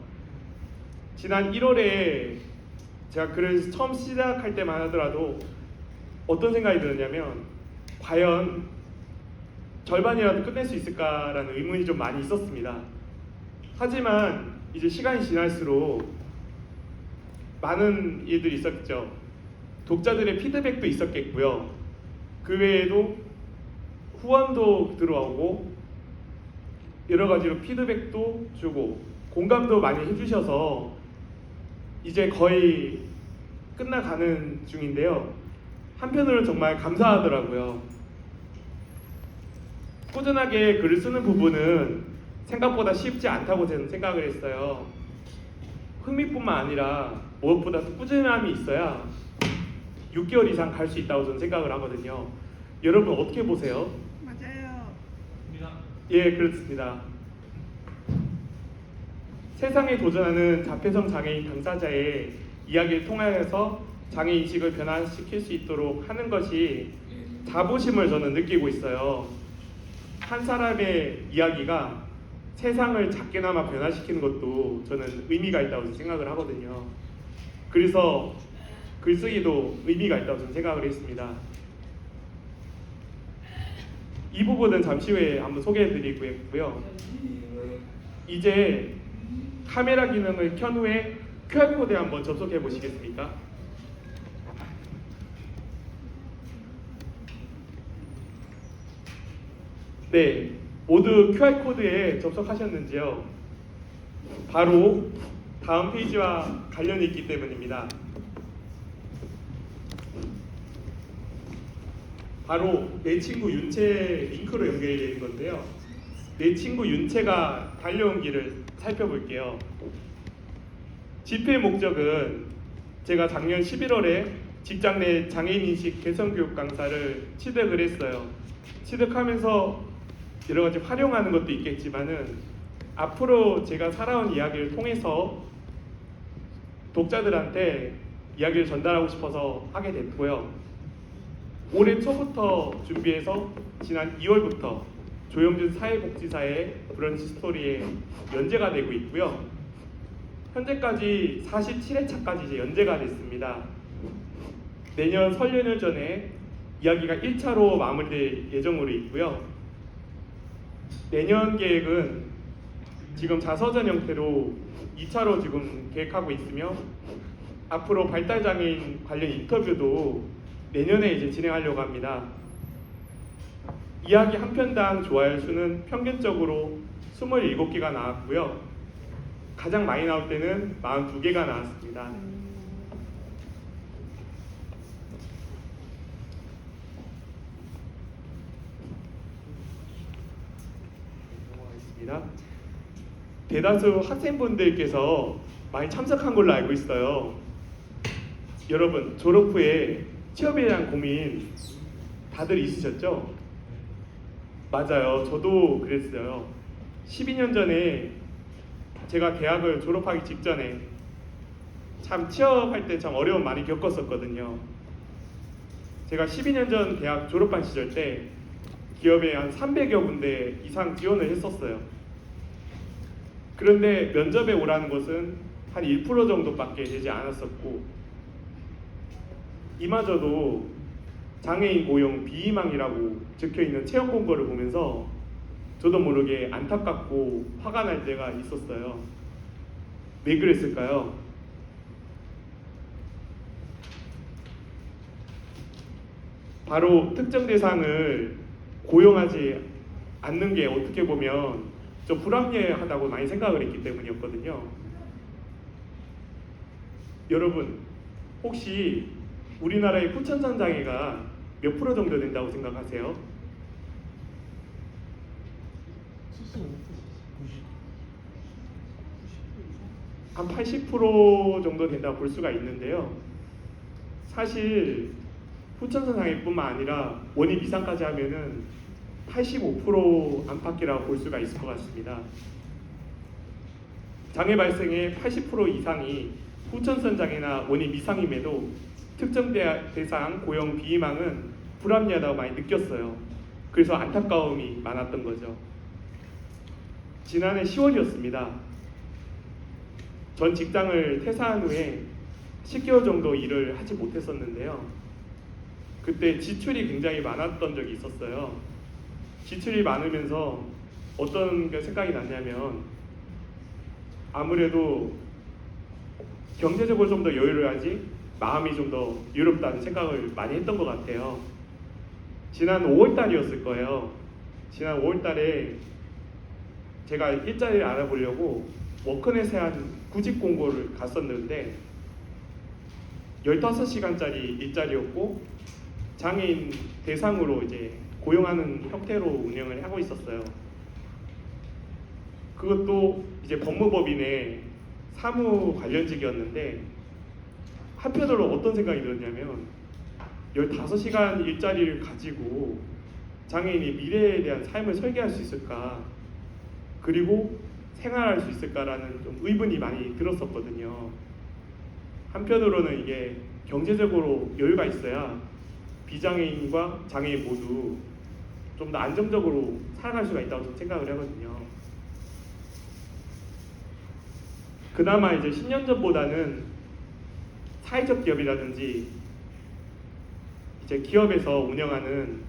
지난 1월에 제가 글을 처음 시작할 때만 하더라도 어떤 생각이 들었냐면 과연 절반이라도 끝낼 수 있을까라는 의문이 좀 많이 있었습니다. 하지만 이제 시간이 지날수록 많은 일들이 있었죠. 독자들의 피드백도 있었겠고요. 그 외에도 후원도 들어오고 여러 가지로 피드백도 주고 공감도 많이 해주셔서 이제 거의 끝나가는 중인데요. 한편으로는 정말 감사하더라고요. 꾸준하게 글을 쓰는 부분은 생각보다 쉽지 않다고 저는 생각을 했어요. 흥미뿐만 아니라 무엇보다 꾸준함이 있어야 6개월 이상 갈 수 있다고 저는 생각을 하거든요. 여러분 어떻게 보세요? 맞아요. 예, 그렇습니다. 세상에 도전하는 자폐성 장애인 당사자의 이야기를 통해서 장애 인식을 변화시킬 수 있도록 하는 것이 자부심을 저는 느끼고 있어요. 한 사람의 이야기가 세상을 작게나마 변화시키는 것도 저는 의미가 있다고 생각을 하거든요. 그래서 글쓰기도 의미가 있다고 저는 생각을 했습니다. 이 부분은 잠시 후에 한번 소개해드리고요. 이제 카메라 기능을 켠 후에 QR코드에 한번 접속해 보시겠습니까? 네, 모두 QR코드에 접속하셨는지요? 바로 다음 페이지와 관련이 있기 때문입니다. 바로 내 친구 윤채 링크로 연결이 되는 건데요. 내 친구 윤채가 달려온 길을 살펴볼게요. 집회 목적은 제가 작년 11월에 직장 내 장애인인식 개선교육 강사를 취득을 했어요. 취득하면서 여러 가지 활용하는 것도 있겠지만은 앞으로 제가 살아온 이야기를 통해서 독자들한테 이야기를 전달하고 싶어서 하게 됐고요. 올해 초부터 준비해서 지난 2월부터 조영준 사회복지사의 브런치 스토리에 연재가 되고 있고요. 현재까지 47회차까지 이제 연재가 됐습니다. 내년 설 연휴 전에 이야기가 1차로 마무리될 예정으로 있고요. 내년 계획은 지금 자서전 형태로 2차로 지금 계획하고 있으며 앞으로 발달장애인 관련 인터뷰도 내년에 이제 진행하려고 합니다. 이야기 한 편당 좋아요 수는 평균적으로 27개가 나왔고요. 가장 많이 나올 때는 42개가 나왔습니다. 넘어가겠습니다. 대다수 학생분들께서 많이 참석한 걸로 알고 있어요. 여러분, 졸업 후에 취업에 대한 고민 다들 있으셨죠? 맞아요. 저도 그랬어요. 12년 전에 제가 대학을 졸업하기 직전에 참 취업할 때 참 어려움 많이 겪었었거든요. 제가 12년 전 대학 졸업한 시절 때 기업에 한 300여 군데 이상 지원을 했었어요. 그런데 면접에 오라는 것은 한 1% 정도밖에 되지 않았었고, 이마저도 장애인 고용 비희망이라고 적혀있는 채용 공고를 보면서 저도 모르게 안타깝고 화가 날 때가 있었어요. 왜 그랬을까요? 바로 특정 대상을 고용하지 않는 게 어떻게 보면 좀 불합리하다고 많이 생각을 했기 때문이었거든요. 여러분, 혹시 우리나라의 후천성 장애가 몇 프로 정도 된다고 생각하세요? 75%, 90. 한 80% 정도 된다고 볼 수가 있는데요. 사실 후천성 장애뿐만 아니라 원인 이상까지 하면은 85% 안팎이라고 볼 수가 있을 것 같습니다. 장애 발생의 80% 이상이 후천성 장애나 원인 미상임에도 특정 대상 고용 비희망은 불합리하다고 많이 느꼈어요. 그래서 안타까움이 많았던 거죠. 지난해 10월이었습니다. 전 직장을 퇴사한 후에 10개월 정도 일을 하지 못했었는데요. 그때 지출이 굉장히 많았던 적이 있었어요. 지출이 많으면서 어떤 게 생각이 났냐면, 아무래도 경제적으로 좀 더 여유로워야지 마음이 좀 더 유롭다는 생각을 많이 했던 것 같아요. 지난 5월달이었을 거예요. 지난 5월달에 제가 일자리를 알아보려고 워크넷에 한 구직 공고를 갔었는데 15시간짜리 일자리였고 장애인 대상으로 이제 고용하는 형태로 운영을 하고 있었어요. 그것도 이제 법무법인의 사무 관련직이었는데 한편으로 어떤 생각이 들었냐면 15시간 일자리를 가지고 장애인이 미래에 대한 삶을 설계할 수 있을까, 그리고 생활할 수 있을까라는 좀 의문이 많이 들었었거든요. 한편으로는 이게 경제적으로 여유가 있어야 비장애인과 장애인 모두 좀 더 안정적으로 살아갈 수가 있다고 좀 생각을 하거든요. 그나마 이제 10년 전보다는 사회적 기업이라든지 이제 기업에서 운영하는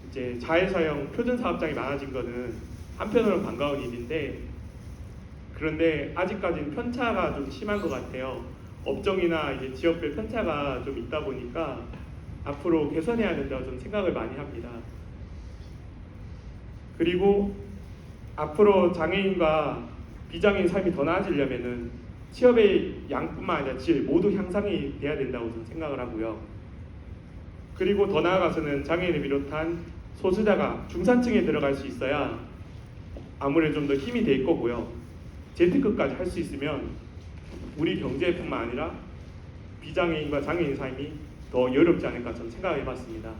이제 자회사형 표준 사업장이 많아진 거는 한편으로는 반가운 일인데, 그런데 아직까지는 편차가 좀 심한 것 같아요. 업종이나 이제 지역별 편차가 좀 있다 보니까 앞으로 개선해야 된다고 좀 생각을 많이 합니다. 그리고 앞으로 장애인과 비장애인 삶이 더 나아지려면은 취업의 양뿐만 아니라 질 모두 향상이 돼야 된다고 저는 생각을 하고요. 그리고 더 나아가서는 장애인을 비롯한 소수자가 중산층에 들어갈 수 있어야 아무래도 좀 더 힘이 될 거고요. Z급까지 할 수 있으면 우리 경제뿐만 아니라 비장애인과 장애인 삶이 더 여롭지 않을까 저는 생각해 봤습니다.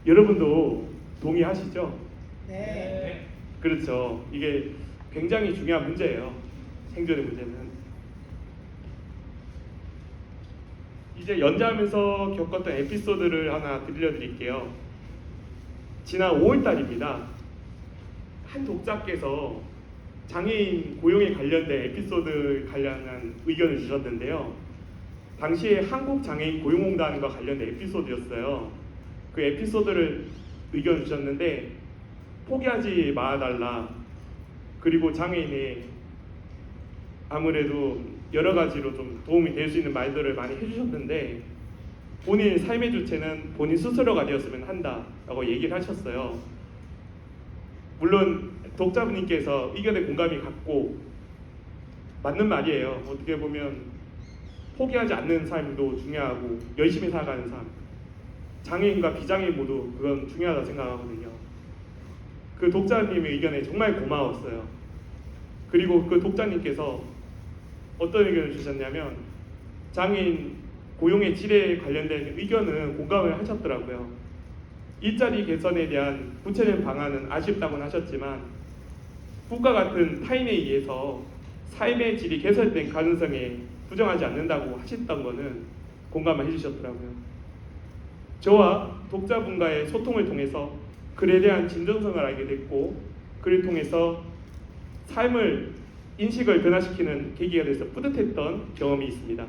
여러분도 동의하시죠? 네. 그렇죠. 이게 굉장히 중요한 문제예요. 생존의 문제는. 이제 연재하면서 겪었던 에피소드를 하나 들려드릴게요. 지난 5월달입니다. 한 독자께서 장애인 고용에 관련된 에피소드 관련한 의견을 주셨는데요. 당시에 한국장애인 고용공단과 관련된 에피소드였어요. 그 에피소드를 의견 주셨는데 포기하지 말아달라. 그리고 장애인의 아무래도 여러 가지로 좀 도움이 될 수 있는 말들을 많이 해주셨는데 본인 삶의 주체는 본인 스스로가 되었으면 한다라고 얘기를 하셨어요. 물론 독자분님께서 의견에 공감이 갔고 맞는 말이에요. 어떻게 보면 포기하지 않는 삶도 중요하고 열심히 살아가는 삶, 장애인과 비장애인 모두 그건 중요하다고 생각하거든요. 그 독자님의 의견에 정말 고마웠어요. 그리고 그 독자님께서 어떤 의견을 주셨냐면 장애인 고용의 질에 관련된 의견은 공감을 하셨더라고요. 일자리 개선에 대한 구체적인 방안은 아쉽다고는 하셨지만 국가 같은 타인에 의해서 삶의 질이 개선된 가능성에 부정하지 않는다고 하셨던 거는 공감을 해주셨더라고요. 저와 독자분과의 소통을 통해서 글에 대한 진정성을 알게 됐고 그를 통해서 삶을 인식을 변화시키는 계기가 돼서 뿌듯했던 경험이 있습니다.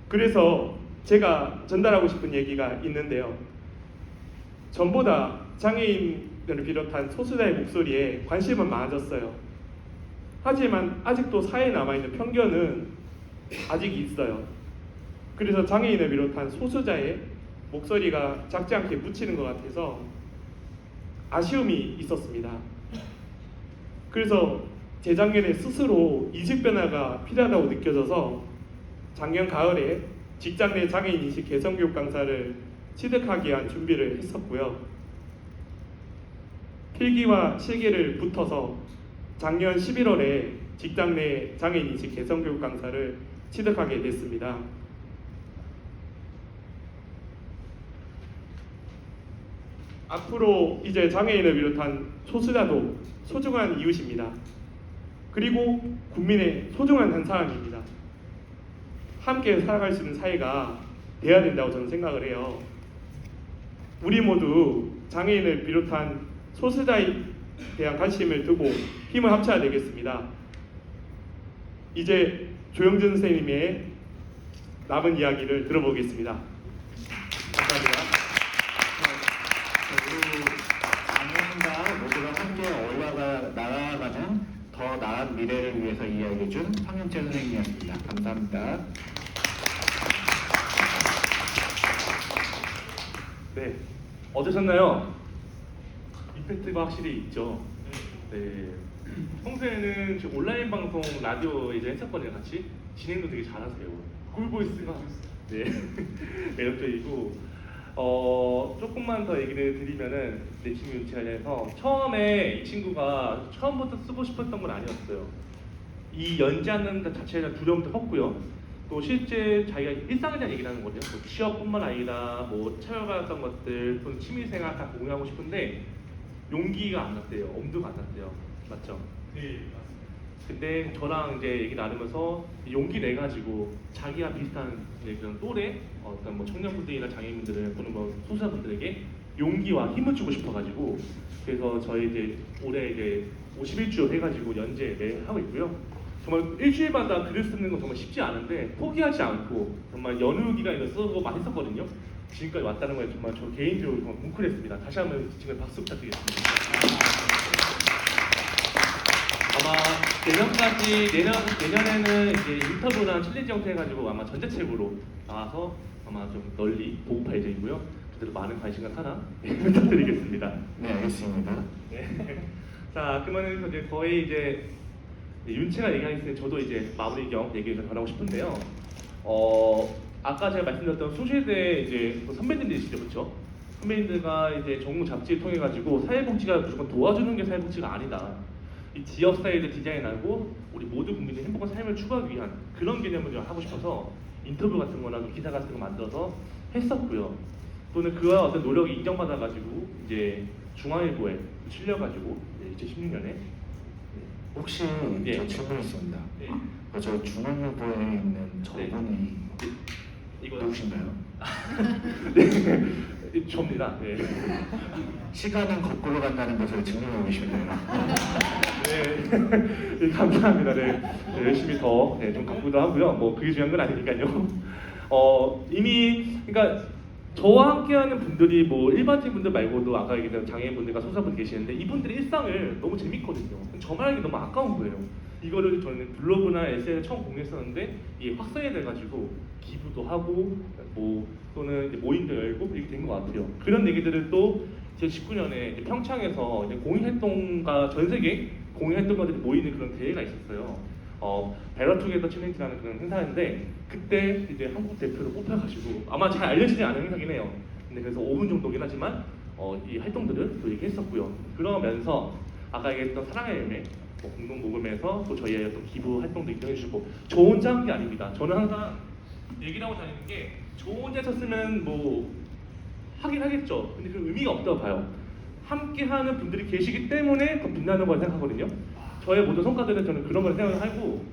그래서 제가 전달하고 싶은 얘기가 있는데요. 전보다 장애인들을 비롯한 소수자의 목소리에 관심은 많아졌어요. 하지만 아직도 사회에 남아있는 편견은 아직 있어요. 그래서 장애인을 비롯한 소수자의 목소리가 작지 않게 묻히는 것 같아서 아쉬움이 있었습니다. 그래서 재작년에 스스로 인식 변화가 필요하다고 느껴져서 작년 가을에 직장 내 장애인 인식 개선 교육 강사를 취득하기 위한 준비를 했었고요. 필기와 실기를 붙어서 작년 11월에 직장 내 장애인 인식 개선 교육 강사를 취득하게 됐습니다. 앞으로 이제 장애인을 비롯한 소수자도 소중한 이웃입니다. 그리고 국민의 소중한 한 사람입니다. 함께 살아갈 수 있는 사회가 돼야 된다고 저는 생각을 해요. 우리 모두 장애인을 비롯한 소수자에 대한 관심을 두고 힘을 합쳐야 되겠습니다. 이제 조영준 선생님의 남은 이야기를 들어보겠습니다. 감사합니다. 장애인과 모두가 함께 나아가는 더 나은 미래를 위해서 이야기해준 황영재 선생님이었습니다. 감사합니다. 네, 어떠셨나요? 임팩트가 확실히 있죠. 네, 평소에는 지금 온라인 방송 라디오 이제 했었거든요, 같이. 진행도 되게 잘하세요. 꿀보이스가 네 매력적이고. 조금만 더 얘기를 드리면은 내 친구 유치에 대해서 처음에 이 친구가 처음부터 쓰고 싶었던 건 아니었어요. 이 연재하는 것 자체에 대한 두려움도 컸고요. 또 실제 자기가 일상에 대한 얘기를 하는 거죠. 뭐 취업뿐만 아니라 뭐 차별받았던 것들, 또는 취미생활 다 공유하고 싶은데 용기가 안 났대요. 엄두가 안 났대요. 맞죠? 네, 맞습니다. 근데 저랑 이제 얘기 나누면서 용기 내 가지고 자기와 비슷한 이제 그런 또래 어떤 뭐 청년분들이나 장애인분들 또는 뭐 소수자분들에게 용기와 힘을 주고 싶어가지고 그래서 저희 이제 올해 이제 51주 해가지고 연재 매일 하고 있고요. 정말 일주일마다 글을 쓰는 건 정말 쉽지 않은데 포기하지 않고 정말 연휴 기간에도 쓰고 많이 썼거든요. 지금까지 왔다는 거에 정말 저 개인적으로 정말 뭉클했습니다. 다시 한번 지금 박수 부탁드리겠습니다. 아마 내년에는 이제 인터뷰나 챌린지 형태 해가지고 아마 전자책으로 나와서 아마 좀 널리 보급할 예정이고요. 그대로 많은 관심과 사랑 부탁드리겠습니다. 네, 알겠습니다. 네. 자, 그러면은 이제 거의 이제 윤채가 얘기하셨으니 저도 이제 마무리 겸 얘기를 좀 전하고 싶은데요. 아까 제가 말씀드렸던 소시대 이제 선배님들이시죠, 그렇죠? 선배님들과 이제 전국 잡지를 통해 가지고 사회복지가 무조건 도와주는 게 사회복지가 아니다. 이 지역 사회를 디자인하고 우리 모두 국민의 행복한 삶을 추구하기 위한 그런 개념을 좀 하고 싶어서 인터뷰 같은 거나 기사 같은 거 만들어서 했었고요. 또는 그와 어떤 노력이 인정받아 가지고 이제 중앙일보에 실려가지고 2016년에 혹시 예. 저 질문 있습니다. 네. 저 중앙일보에 있는 저분이 이거 누구신가요? 네, 접니다. 네. 시간은 거꾸로 간다는 것을 증명하고 계시네요. 네. 네, 감사합니다. 네. 네, 열심히 더 좀 갖고도 하고요. 뭐 그게 중요한 건 아니니까요. 이미 그러니까 저와 함께하는 분들이 뭐 일반인 분들 말고도 아까 얘기했던 장애인분들과 소수자분 계시는데 이분들의 일상을 너무 재밌거든요. 저만 하기 너무 아까운 거예요. 이거를 저는 블로그나 SNS에 처음 공유했었는데 이게 확산이 돼가지고 기부도 하고 뭐 또는 이제 모임도 열고 이렇게 된 것 같아요. 그런 얘기들을 또 2019년에 평창에서 이제 공익활동가 전 세계 공익활동가들이 모이는 그런 대회가 있었어요. 베러투게더 챌린지라는 그런 행사인데 그때 이제 한국 대표로 뽑혀가지고 아마 잘 알려지지 않은 행사긴 해요. 근데 그래서 5분 정도긴 하지만 이 활동들을 또 얘기했었고요. 그러면서 아까 얘기했던 사랑의 열매 공동 모금에서 또 저희의 어떤 기부 활동도 인정해주시고 저 혼자 한 게 아닙니다. 저는 항상 얘기를 하고 다니는 게 저 혼자 했었으면 뭐 하긴 하겠죠. 근데 그 의미가 없다고 봐요. 함께하는 분들이 계시기 때문에 더 빛나는 걸 생각하거든요. 저의 모든 성과들은 저는 그런 걸 생각을 하고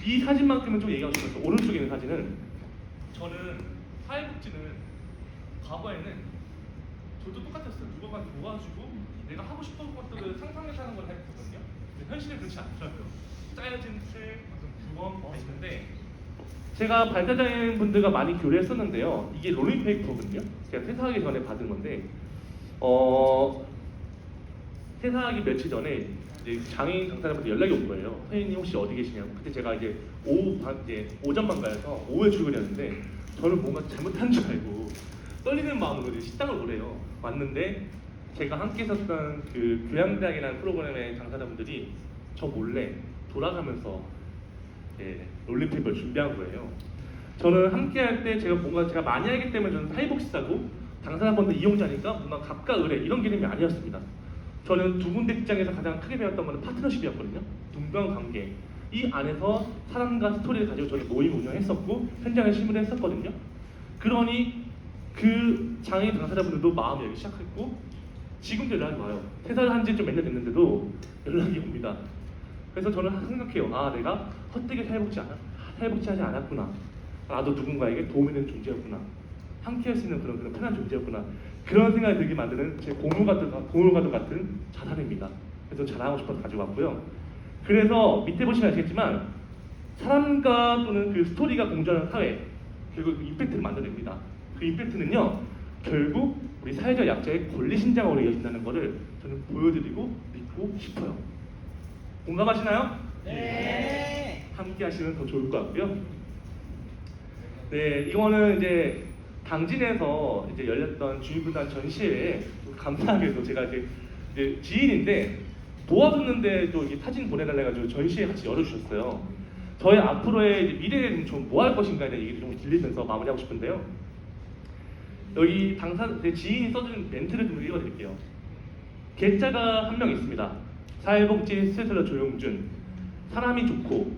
이 사진만큼은 좀 얘기하고 싶었어요. 오른쪽에 있는 사진은 저는 사회복지는 과거에는 저도 똑같았어요. 누군가한테 도와주고 내가 하고 싶은 것들을 상상해서 하는 걸 했거든요. 근데 현실은 그렇지 않더라고요. 짜여진 틀, 어떤 규범 있는데 제가 발달장애인 분들과 많이 교류했었는데요. 이게 롤링페이퍼거든요. 제가 퇴사하기 전에 받은 건데 퇴사하기 며칠 전에 이제 장애인 당사자분들 연락이 온 거예요. 선생님 혹시 어디 계시냐고. 그때 제가 이제 오전 반가여서 오후에 출근이었는데 저는 뭔가 잘못한 줄 알고 떨리는 마음으로 이제 식당을 오래요. 왔는데 제가 함께 있었던 그 교양대학이라는 프로그램의 당사자분들이 저 몰래 돌아가면서 롤링페이퍼를 준비한 거예요. 저는 함께 할 때 제가 많이 하기 때문에 저는 사회복지사고 당사자분들 이용자니까 뭔가 갑과 을의 이런 개념이 아니었습니다. 저는 두 군데 직장에서 가장 크게 배웠던 것은 파트너십이었거든요. 동병 관계. 이 안에서 사람과 스토리를 가지고 저는 모임 운영했었고 현장에 실무를 했었거든요. 그러니 그 장애인 당사자분들도 마음이 열기 시작했고 지금도 연락이 와요. 퇴사를 한 지 좀 몇 년 됐는데도 연락이 옵니다. 그래서 저는 항상 생각해요. 아, 내가 헛되게 사회복지하지 않았구나. 나도 누군가에게 도움이 되는 존재였구나. 함께할 수 있는 그런 편한 존재였구나. 그런 생각이 들게 만드는 제 공유과도 같은 자산입니다. 그래서 자랑하고 싶어서 가지고 왔고요. 그래서 밑에 보시면 아시겠지만 사람과 또는 그 스토리가 공존하는 사회 결국 임팩트를 만들어냅니다. 그 임팩트는요 결국 우리 사회적 약자의 권리 신장으로 이어진다는 것을 저는 보여드리고 믿고 싶어요. 공감하시나요? 네. 함께 하시면 더 좋을 것 같고요. 네, 이거는 이제 당진에서 이제 열렸던 주민분단 전시회에 감사하게도 제가 이제 지인인데 도와줬는데 또 이게 사진 보내달래가지고 전시회 같이 열어주셨어요. 저희 앞으로의 이제 미래에는 좀 뭐 할 것인가에 대한 얘기를 좀 들리면서 마무리하고 싶은데요. 여기 제 지인이 써준 멘트를 좀 읽어드릴게요. 계자가 한 명 있습니다. 사회복지 스토리텔러 조용준. 사람이 좋고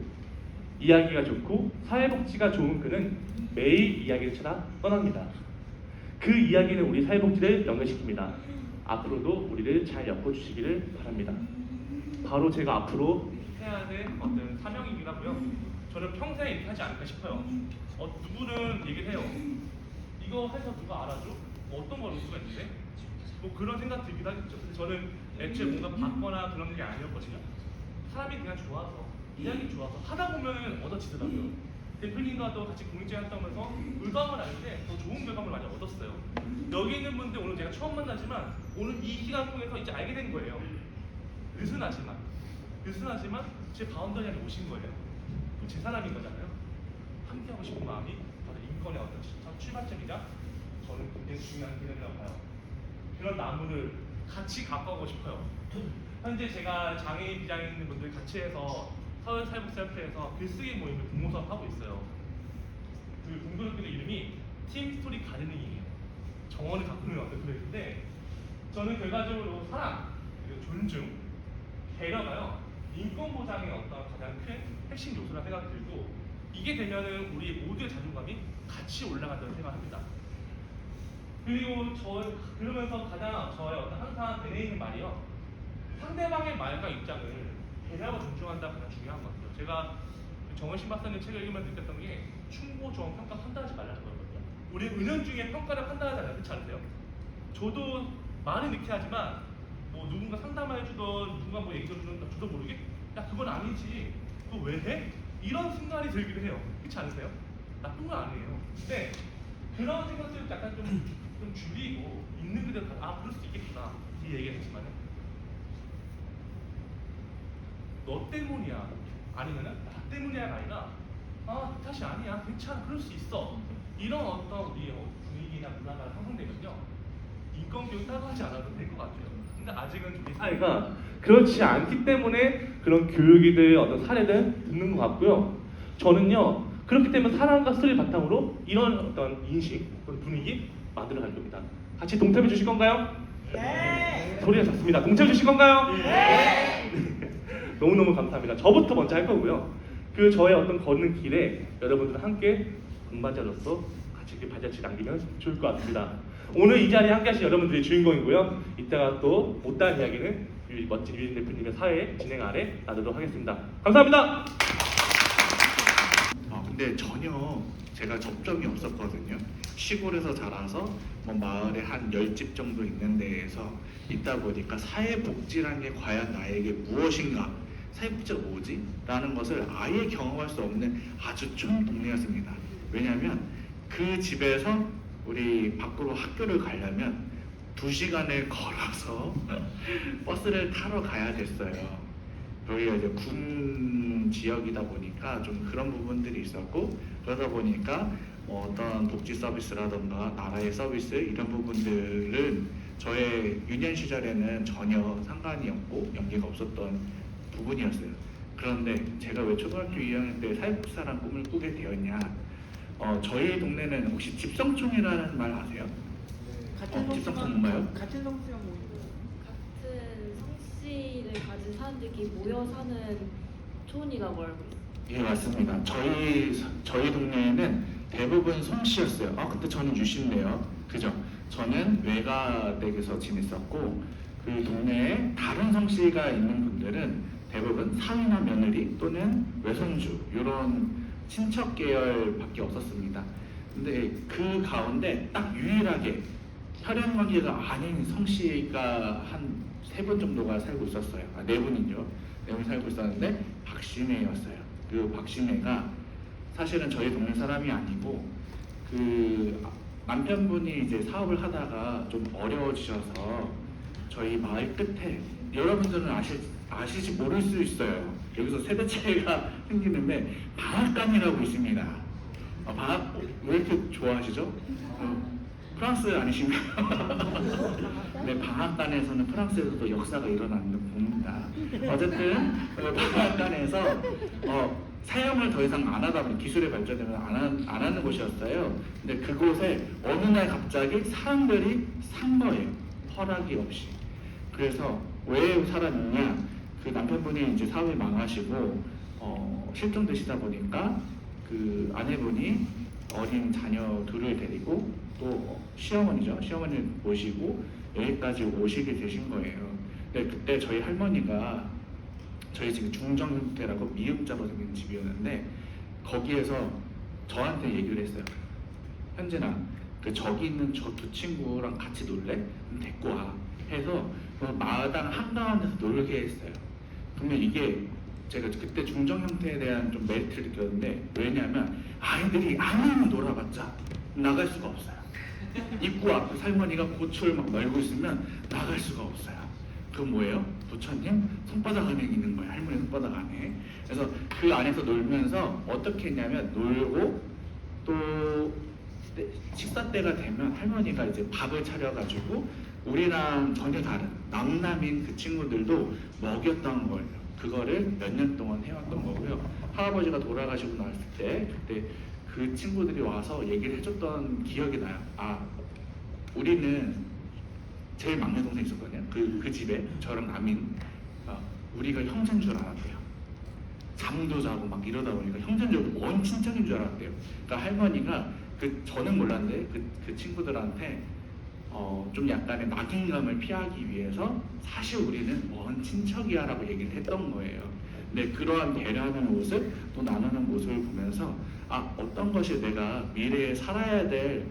이야기가 좋고 사회복지가 좋은 그는 매일 이야기를 찾아 떠납니다. 그 이야기는 우리 사회복지를 연결시킵니다. 앞으로도 우리를 잘 엮어주시기를 바랍니다. 바로 제가 앞으로 해야 될 어떤 사명이긴 하고요. 저는 평생 이렇게 하지 않을까 싶어요. 누구는 얘기를 해요. 이거 해서 누가 알아줘? 뭐 어떤 걸 올 수가 있는데? 뭐 그런 생각 들기도 하겠죠. 근데 저는 애초에 뭔가 받거나 그런 게 아니었거든요. 사람이 그냥 좋아서, 이야기 좋아서 하다 보면 얻어지더라고요. 대표님과도 같이 공익제 활동하면서 물감을 할 때 더 좋은 결과물을 많이 얻었어요. 여기 있는 분들 오늘 제가 처음 만나지만 오늘 이 시간 통해서 이제 알게 된 거예요. 느슨하지만 제 바운더리 안에 오신 거예요. 그럼 제 사람인 거잖아요. 함께 하고 싶은 마음이 바로 인권의 어떤 출발점이자 저는 굉장히 중요한 개념이라고 봐요. 그런 나무를 같이 가꿔가고 싶어요. 현재 제가 장애인, 비장애인 분들 같이 해서 서울사회복지협회에서 글쓰기 모임을 공모사업 하고 있어요. 그 공동협회 이름이 팀 스토리 가르닝이에요. 정원을 가꾸는 어떤 그룹인데 저는 결과적으로 사랑, 그리고 존중, 배려가요 인권 보장의 어떤 가장 큰 핵심 요소라 생각이 들고 이게 되면은 우리 모두의 자존감이 같이 올라간다고 생각합니다. 그리고 그러면서 가장 저의 어떤 항상 내내 있는 말이요. 상대방의 말과 입장을 배려하고 존중한다가 가장 중요한 것 같아요. 제가 정원신 박사님 책을 읽으면서 느꼈던 게 충고, 조언, 평가 판단하지 말라는 거거든요. 우리 은연중에 평가를 판단하잖아요. 그렇지 않으세요? 저도 말은 이렇게 하지만 뭐 누군가 상담해 주던 누군가 뭐 얘기 들어주던 저도 모르게 야 그건 아니지 그거 왜 해? 이런 순간이 들기도 해요. 그렇지 않으세요? 나쁜 건 아니에요. 근데 그런 생각들을 약간 좀 줄이고 있는 그대로 그럴 수 있겠구나 이 얘기했지만은 너 때문이야 아니면은 나 때문이야가 아니라 네 탓이 아니야 괜찮아 그럴 수 있어 이런 어떤 우리 분위기나 문화가 형성되면요 인권교육 따로 하지 않아도 될 것 같아요. 근데 아직은 우리 사회가 그렇지 않기 때문에 그런 교육이들 어떤 사례들 듣는 것 같고요. 저는요 그렇기 때문에 사랑과 스토리 바탕으로 이런 어떤 인식, 분위기 만들어 갈 겁니다. 같이 동참해 주실 건가요? 네. 소리가 작습니다. 동참해 주실 건가요? 네. 너무너무 감사합니다. 저부터 먼저 할 거고요. 그 저의 어떤 걷는 길에 여러분들 함께 동반자로서 같이 이렇게 발자취 남기면 좋을 것 같습니다. 오늘 이 자리에 함께 하신 여러분들이 주인공이고요. 이따가 또 못다한 이야기는 우리 멋진 유진 대표님의 사회 진행 아래 나누도록 하겠습니다. 감사합니다. 근데 전혀 제가 접점이 없었거든요. 시골에서 자라서 뭐 마을에 한 10집 정도 있는 데에서 있다 보니까 사회복지라는 게 과연 나에게 무엇인가, 사회복지가 뭐지? 라는 것을 아예 경험할 수 없는 아주 촌 동네였습니다. 왜냐하면 그 집에서 우리 밖으로 학교를 가려면 2시간을 걸어서 버스를 타러 가야 됐어요. 여기가 이제 군 지역이다 보니까 좀 그런 부분들이 있었고, 그러다 보니까 어떤 복지 서비스라던가 나라의 서비스 이런 부분들은 저의 유년 시절에는 전혀 상관이 없고 연계가 없었던 부분이었어요. 그런데 제가 왜 초등학교 2학년 때 사회복지사라는 꿈을 꾸게 되었냐? 저희 동네는 혹시 집성촌이라는 말 아세요? 집성촌 뭔가요? 같은 성씨가 뭐 같은 성씨를 가진 사람들끼리 모여 사는 촌이라고 알고 있어요. 예, 맞습니다. 저희 동네에는 대부분 성씨였어요. 근데 저는 유씨인데요. 그죠? 저는 외가댁에서 지냈었고, 그 동네에 다른 성씨가 있는 분들은 대부분 사위나 며느리 또는 외손주 이런 친척 계열밖에 없었습니다. 근데 그 가운데 딱 유일하게 혈연 관계가 아닌 성씨가 한 3분 정도가 살고 있었어요. 4분이죠. 4분 살고 있었는데 박신혜였어요. 그 박신혜가 사실은 저희 동네 사람이 아니고 그 남편분이 이제 사업을 하다가 좀 어려워지셔서 저희 마을 끝에, 여러분들은 아실지 모를 수 있어요. 여기서 세대 차이가 생기는데 방앗간이라고 있습니다. 방앗 왜 이렇게 좋아하시죠? 프랑스 아니신가요? 네, 방앗간에서는 프랑스에서도 역사가 일어나는 봅니다. 어쨌든 방앗간에서 사용을 더 이상 안 하다 보니 기술의 발전을 안 하는 곳이었어요. 근데 그곳에 어느 날 갑자기 사람들이 산 거예요. 허락이 없이. 그래서 왜 살았느냐? 그 남편분이 이제 사업이 망하시고 실종되시다 보니까 그 아내분이 어린 자녀 둘을 데리고 또 시어머니를 모시고 여기까지 오시게 되신 거예요. 근데 그때 저희 할머니가 저희 집이 중정형태라고 미음자로 생긴 집이었는데 거기에서 저한테 얘기를 했어요. 현진아, 그 저기 있는 저 2 친구랑 같이 놀래? 그럼 데리고 와 해서 그 마당 한가운데서 놀게 했어요. 그러면 이게 제가 그때 중정 형태에 대한 좀 메리트를 느꼈는데, 왜냐하면 아이들이 아무리 놀아봤자 나갈 수가 없어요. 입구 앞에 할머니가 고추를 막 널고 있으면 나갈 수가 없어요. 그건 뭐예요? 부처님 손바닥 안에 있는 거예요. 할머니 손바닥 안에. 그래서 그 안에서 놀면서 어떻게 했냐면 놀고 또 식사 때가 되면 할머니가 이제 밥을 차려가지고 우리랑 전혀 다른 남남인 그 친구들도 먹였던 거예요. 그거를 몇 년 동안 해왔던 거고요. 할아버지가 돌아가시고 났을 때 그때 그 친구들이 와서 얘기를 해줬던 기억이 나요. 아, 우리는 제일 막내 동생 있었거든요. 그 집에 저랑 남인 우리가 형제인 줄 알았대요. 잠도 자고 막 이러다 보니까 형제인 줄 알고 원 친척인 줄 알았대요. 그러니까 할머니가 저는 몰랐는데 그 친구들한테 좀 약간의 낙인감을 피하기 위해서 사실 우리는 원 친척이야라고 얘기를 했던 거예요. 근데 그러한 배려하는 모습, 또 나누는 모습을 보면서 아, 어떤 것이 내가 미래에 살아야 될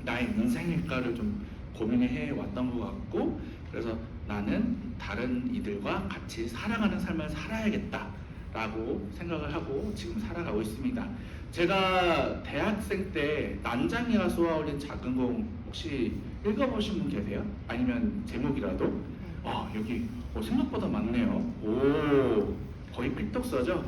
나의 인생일까를 좀 고민해 왔던 것 같고, 그래서 나는 다른 이들과 같이 살아가는 삶을 살아야겠다라고 생각을 하고 지금 살아가고 있습니다. 제가 대학생 때 난장이가 쏘아올린 작은 공 혹시 읽어보신 분 계세요? 아니면 제목이라도? 여기 생각보다 많네요. 오, 거의 필독서죠?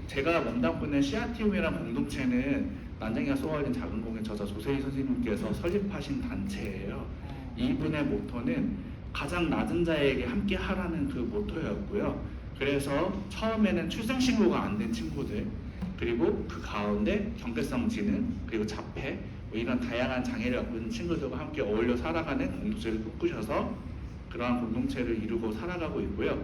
제가 몸담고 CRT움이라는 공동체는 난장이가 쏘아올린 작은 공의 저자 조세희 선생님께서 설립하신 단체예요. 이분의 모토는 가장 낮은 자에게 함께 하라는 그 모토였고요. 그래서 처음에는 출생신고가 안 된 친구들, 그리고 그 가운데 경계성 지능, 그리고 자폐, 이런 다양한 장애를 갖고 있는 친구들과 함께 어울려 살아가는 공동체를 꿈꾸셔서 그러한 공동체를 이루고 살아가고 있고요.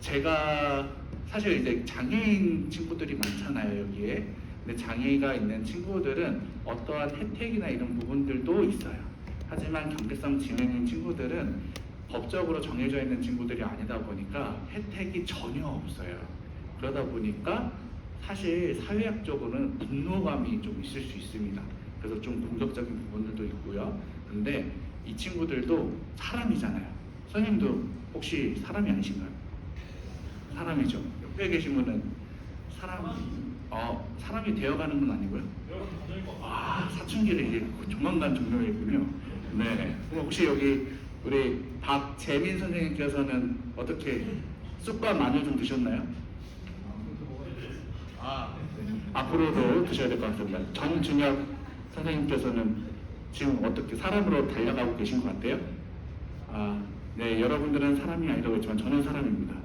제가 사실 이제 장애인 친구들이 많잖아요, 여기에. 근데 장애가 있는 친구들은 어떠한 혜택이나 이런 부분들도 있어요. 하지만 경계성 지능인 친구들은 법적으로 정해져 있는 친구들이 아니다 보니까 혜택이 전혀 없어요. 그러다 보니까 사실 사회학적으로는 분노감이 좀 있을 수 있습니다. 그래서 좀 공격적인 부분들도 있고요. 근데 이 친구들도 사람이잖아요. 선생님도 혹시 사람이 아니신가요? 사람이죠. 옆에 계신 분은 사람이 되어가는 건 아니고요. 사춘기를 이제 조만간 종료했군요. 네. 그럼 혹시 여기 우리 박재민 선생님께서는 어떻게 쑥과 마늘 좀 드셨나요? 앞으로도 드셔야 될 것 같습니다. 전준혁 선생님께서는 지금 어떻게 사람으로 달려가고 계신 것 같아요? 네, 여러분들은 사람이 아니라고 했지만 저는 사람입니다.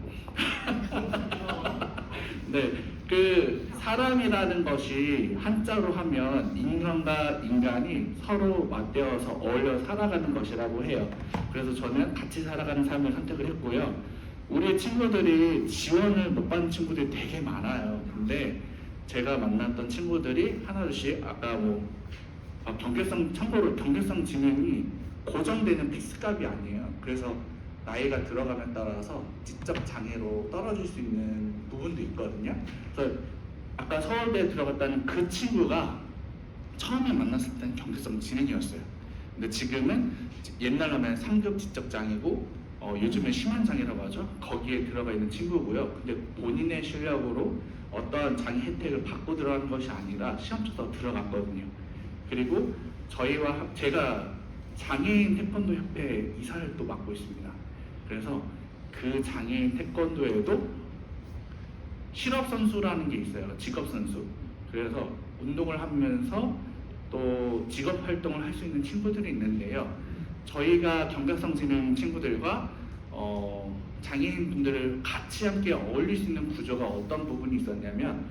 네, 그 사람이라는 것이 한자로 하면 인간과 인간이 서로 맞대어서 어울려 살아가는 것이라고 해요. 그래서 저는 같이 살아가는 삶을 선택을 했고요. 우리 친구들이 지원을 못 받는 친구들이 되게 많아요. 근데 제가 만났던 친구들이 하나둘씩 아까 참고로 경계성 지능이 고정되는 픽스값이 아니에요. 그래서 나이가 들어감에 따라서 지적 장애로 떨어질 수 있는 부분도 있거든요. 그래서 아까 서울대에 들어갔다는 그 친구가 처음에 만났을 때는 경계성 지능이었어요. 근데 지금은 옛날 하면 상급 지적 장애고 요즘에 심한 장애라고 하죠. 거기에 들어가 있는 친구고요. 근데 본인의 실력으로 어떠한 장애 혜택을 받고 들어가는 것이 아니라 시험 쳐서 들어갔거든요. 그리고 제가 장애인 태권도 협회 이사를 또 맡고 있습니다. 그래서 그 장애인 태권도에도 실업 선수라는 게 있어요. 직업 선수. 그래서 운동을 하면서 또 직업 활동을 할 수 있는 친구들이 있는데요. 저희가 경각성 지능 친구들과 장애인 분들을 같이 함께 어울릴 수 있는 구조가 어떤 부분이 있었냐면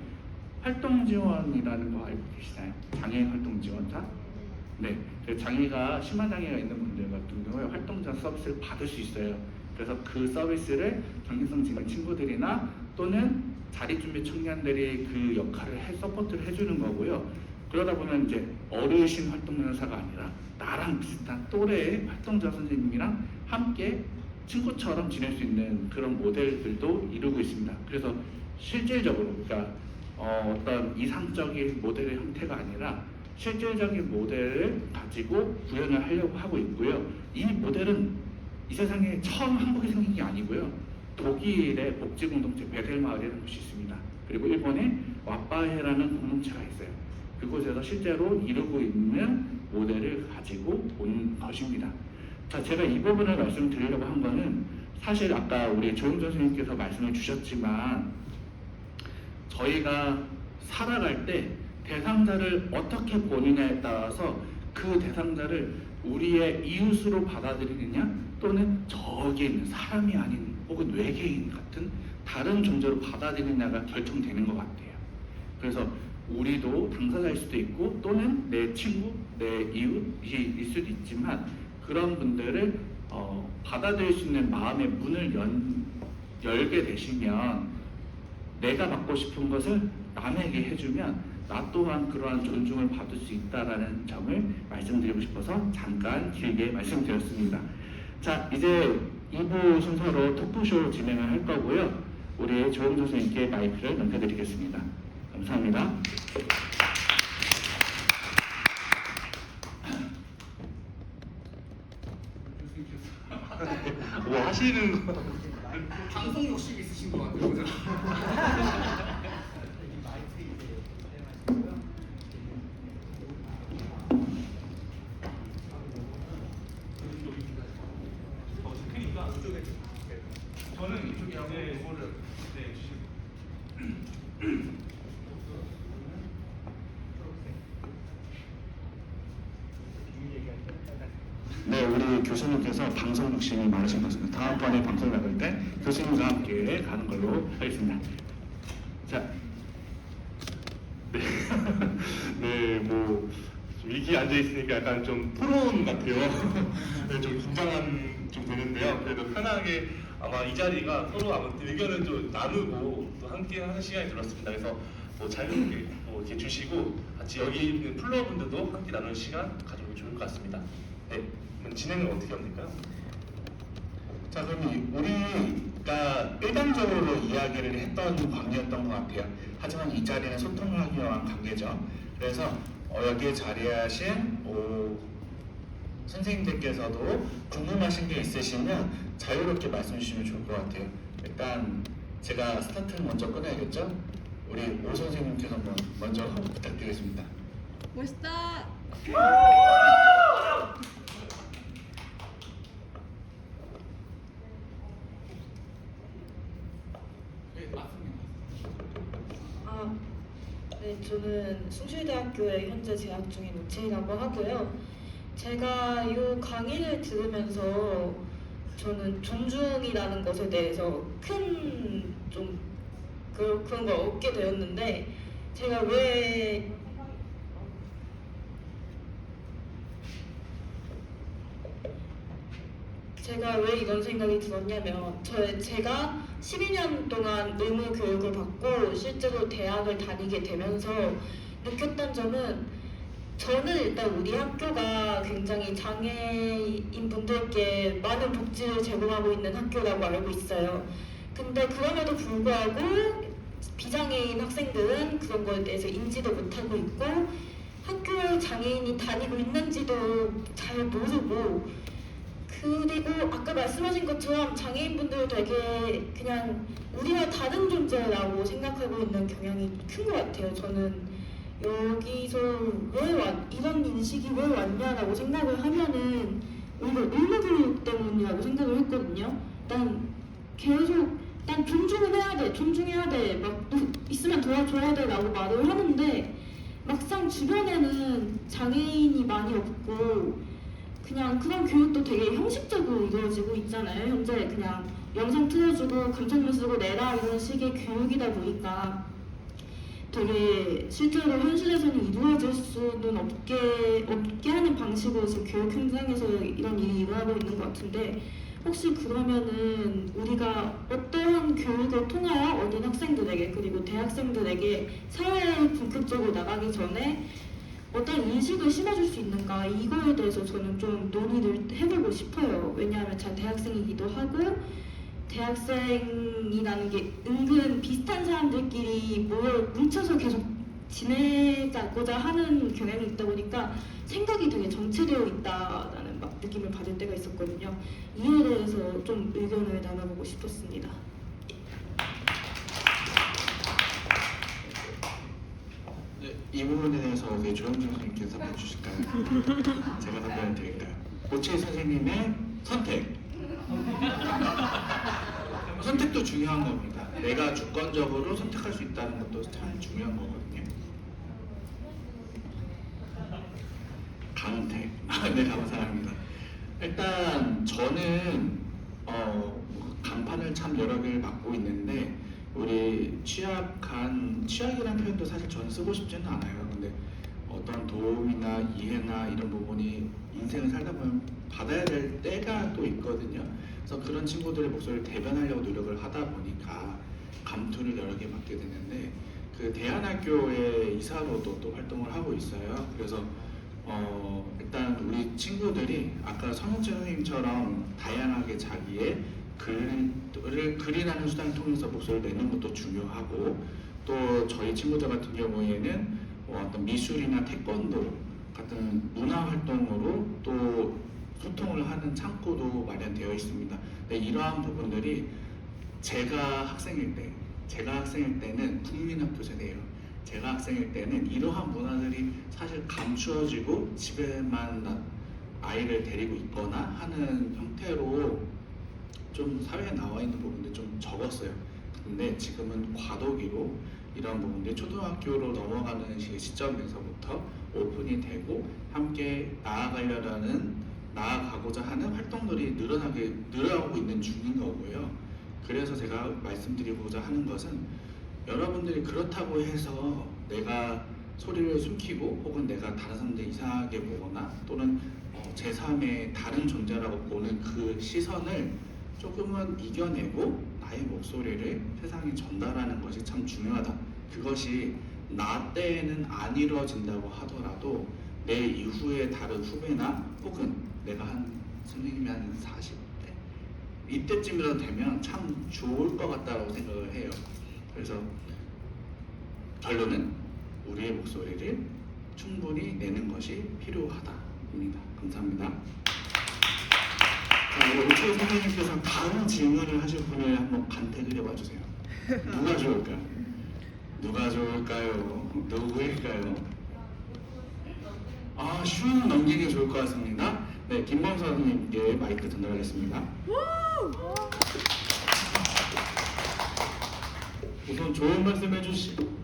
활동 지원이라는 거 알고 계시나요? 장애인 활동 지원자? 네, 장애가 심한 장애가 있는 분들 같은 경우에 활동자 서비스를 받을 수 있어요. 그래서 그 서비스를 경계성 지능 친구들이나 또는 자립준비 청년들이 그 역할을 서포트를 해주는 거고요. 그러다 보면 이제 어르신 활동연사가 아니라 나랑 비슷한 또래의 활동자 선생님이랑 함께 친구처럼 지낼 수 있는 그런 모델들도 이루고 있습니다. 그래서 실질적으로 그러니까 어떤 이상적인 모델의 형태가 아니라 실질적인 모델을 가지고 구현을 하려고 하고 있고요. 이 모델은 이 세상에 처음 한국에 생긴 게 아니고요. 독일의 복지공동체 베델마을이라는 곳이 있습니다. 그리고 일본에 왓바헤라는 공동체가 있어요. 그곳에서 실제로 이루고 있는 모델을 가지고 온 것입니다. 자, 제가 이 부분을 말씀드리려고 한 거는 사실 아까 우리 조영준 선생님께서 말씀을 주셨지만 저희가 살아갈 때 대상자를 어떻게 보느냐에 따라서 그 대상자를 우리의 이웃으로 받아들이느냐 또는 저기에 있는 사람이 아닌 혹은 외계인 같은 다른 존재로 받아들이느냐가 결정되는 것 같아요. 그래서 우리도 당사자일 수도 있고 또는 내 친구, 내 이웃일 수도 있지만 그런 분들을 받아들일 수 있는 마음의 문을 열게 되시면 내가 받고 싶은 것을 남에게 해주면 나 또한 그러한 존중을 받을 수 있다라는 점을 말씀드리고 싶어서 잠깐 길게 말씀드렸습니다. 자, 이제 2부 순서로 토크쇼 진행을 할 거고요. 우리 조영조 선생님께 마이크를 넘겨드리겠습니다. 감사합니다. 뭐 하시는 거? 방송 욕심 있으신 것 같아요. 저는 이쪽에 하고 그거를 네, 우리 교수님께서 방송 욕심이 많으신 것 같습니다. 다음번에 방송 나갈 때 교수님과 함께 가는 걸로 하겠습니다. 자, 네, 뭐 위기에 앉아 있으니까 약간 좀 토론 같아요. 네, 좀 긴장은 좀 되는데요. 그래도 편하게 아마 이 자리가 서로 아무튼 의견을 좀 나누고 또 함께 하는 시간이 들었습니다. 그래서 뭐 자유롭게 뭐 이렇게 주시고 같이 여기 있는 플로어분들도 함께 나누는 시간 가지면 좋을 것 같습니다. 네, 그럼 진행을 어떻게 하면 될까요? 자, 그럼 우리가 일반적으로 이야기를 했던 관계였던 것 같아요. 하지만 이 자리는 소통을 하기 위한 관계죠. 그래서 여기에 자리하신 선생님들께서도 궁금하신 게 있으시면 자유롭게 말씀 주시면 좋을 것 같아요. 일단 제가 스타트를 먼저 끊어야겠죠? 우리 오 선생님께서 먼저 부탁드리겠습니다. 멋있다. 네, 맞습니다. 네, 저는 숭실대학교에 현재 재학 중인 우채이라고 하고요. 제가 이 강의를 들으면서 저는 존중이라는 것에 대해서 큰 좀 그런 걸 얻게 되었는데 제가 왜 이런 생각이 들었냐면 제가 12년 동안 의무 교육을 받고 실제로 대학을 다니게 되면서 느꼈던 점은 저는 일단 우리 학교가 굉장히 장애인 분들께 많은 복지를 제공하고 있는 학교라고 알고 있어요. 근데 그럼에도 불구하고 비장애인 학생들은 그런 거에 대해서 인지도 못하고 있고 학교에 장애인이 다니고 있는지도 잘 모르고 그리고 아까 말씀하신 것처럼 장애인분들 되게 그냥 우리와 다른 존재라고 생각하고 있는 경향이 큰 것 같아요. 저는 여기서 이런 인식이 왜 왔냐라고 생각을 하면은 오히려 의무교육 때문이라고 생각을 했거든요. 난 존중은 해야 돼, 존중해야 돼, 막 있으면 도와줘야 돼라고 말을 하는데 막상 주변에는 장애인이 많이 없고 그냥 그런 교육도 되게 형식적으로 이루어지고 있잖아요. 현재 그냥 영상 틀어주고 감정문 쓰고 내라 이런 식의 교육이다 보니까 되게 실제로 현실에서는 이루어질 수는 없게 하는 방식으로 지금 교육 현장에서 이런 일이 일어나고 있는 것 같은데 혹시 그러면은 우리가 어떠한 교육을 통하여 어린 학생들에게 그리고 대학생들에게 사회에 본격적으로 나가기 전에 어떤 인식을 심어줄 수 있는가 이거에 대해서 저는 좀 논의를 해보고 싶어요. 왜냐하면 제가 대학생이기도 하고 대학생이라는 게 은근 비슷한 사람들끼리 뭉쳐서 계속 지내자고자 하는 경향이 있다 보니까 생각이 되게 정체되어 있다라는 막 느낌을 받을 때가 있었거든요. 이에 대해서 좀 의견을 나눠보고 싶었습니다. 네, 이 부분에 대해서 우리 조영준 선생님께서 답변 주실까요? 제가 답변을 드릴까요? 오채 선생님의 선택. 선택도 중요한 겁니다. 내가 주권적으로 선택할 수 있다는 것도 참 중요한 거거든요. 강태. 네, 감사합니다. 일단 저는 간판을 참 여러 개를 맡고 있는데 우리 취약이라는 표현도 사실 저는 쓰고 싶지는 않아요. 근데 어떤 도움이나 이해나 이런 부분이 인생을 살다 보면 받아야 될 때가 또 있거든요. 그래서 그런 친구들의 목소리를 대변하려고 노력을 하다 보니까 감투를 여러 개 맡게 되는데 그 대안학교의 이사로도 또 활동을 하고 있어요. 그래서 일단 우리 친구들이 아까 성현철 선생님처럼 다양하게 자기의 글이라는 수단을 통해서 목소리를 내는 것도 중요하고 또 저희 친구들 같은 경우에는 어떤 미술이나 태권도 같은 문화 활동으로 또 소통을 하는 창구도 마련되어 있습니다. 네, 이러한 부분들이 제가 학생일 때는 국민학교 세대예요. 제가 학생일 때는 이러한 문화들이 사실 감추어지고 집에만 아이를 데리고 있거나 하는 형태로 좀 사회에 나와 있는 부분들이 좀 적었어요. 근데 지금은 과도기로 이런 부분들이 초등학교로 넘어가는 시점에서부터 오픈이 되고 함께 나아가고자 하는 활동들이 늘어나고 있는 중인 거고요. 그래서 제가 말씀드리고자 하는 것은 여러분들이 그렇다고 해서 내가 소리를 숨기고 혹은 내가 다른 사람들 이상하게 보거나 또는 제3의 다른 존재라고 보는 그 시선을 조금은 이겨내고 나의 목소리를 세상에 전달하는 것이 참 중요하다. 그것이 나 때에는 안 이루어진다고 하더라도 내 이후에 다른 후배나 혹은 내가 선생님이 한 40대 이때쯤이라도 되면 참 좋을 것 같다고 생각을 해요. 그래서 결론은 우리의 목소리를 충분히 내는 것이 필요하다입니다. 감사합니다. 자, 우리 최 선생님께서 다음 질문을 하실 분을 한번 간택을 해봐 주세요. 누가 좋을까요? 누구일까요? 슈는 넘기기 좋을 것 같습니다. 네, 김범수 선생님께 마이크 전달하겠습니다. 우선 좋은 말씀 해주시고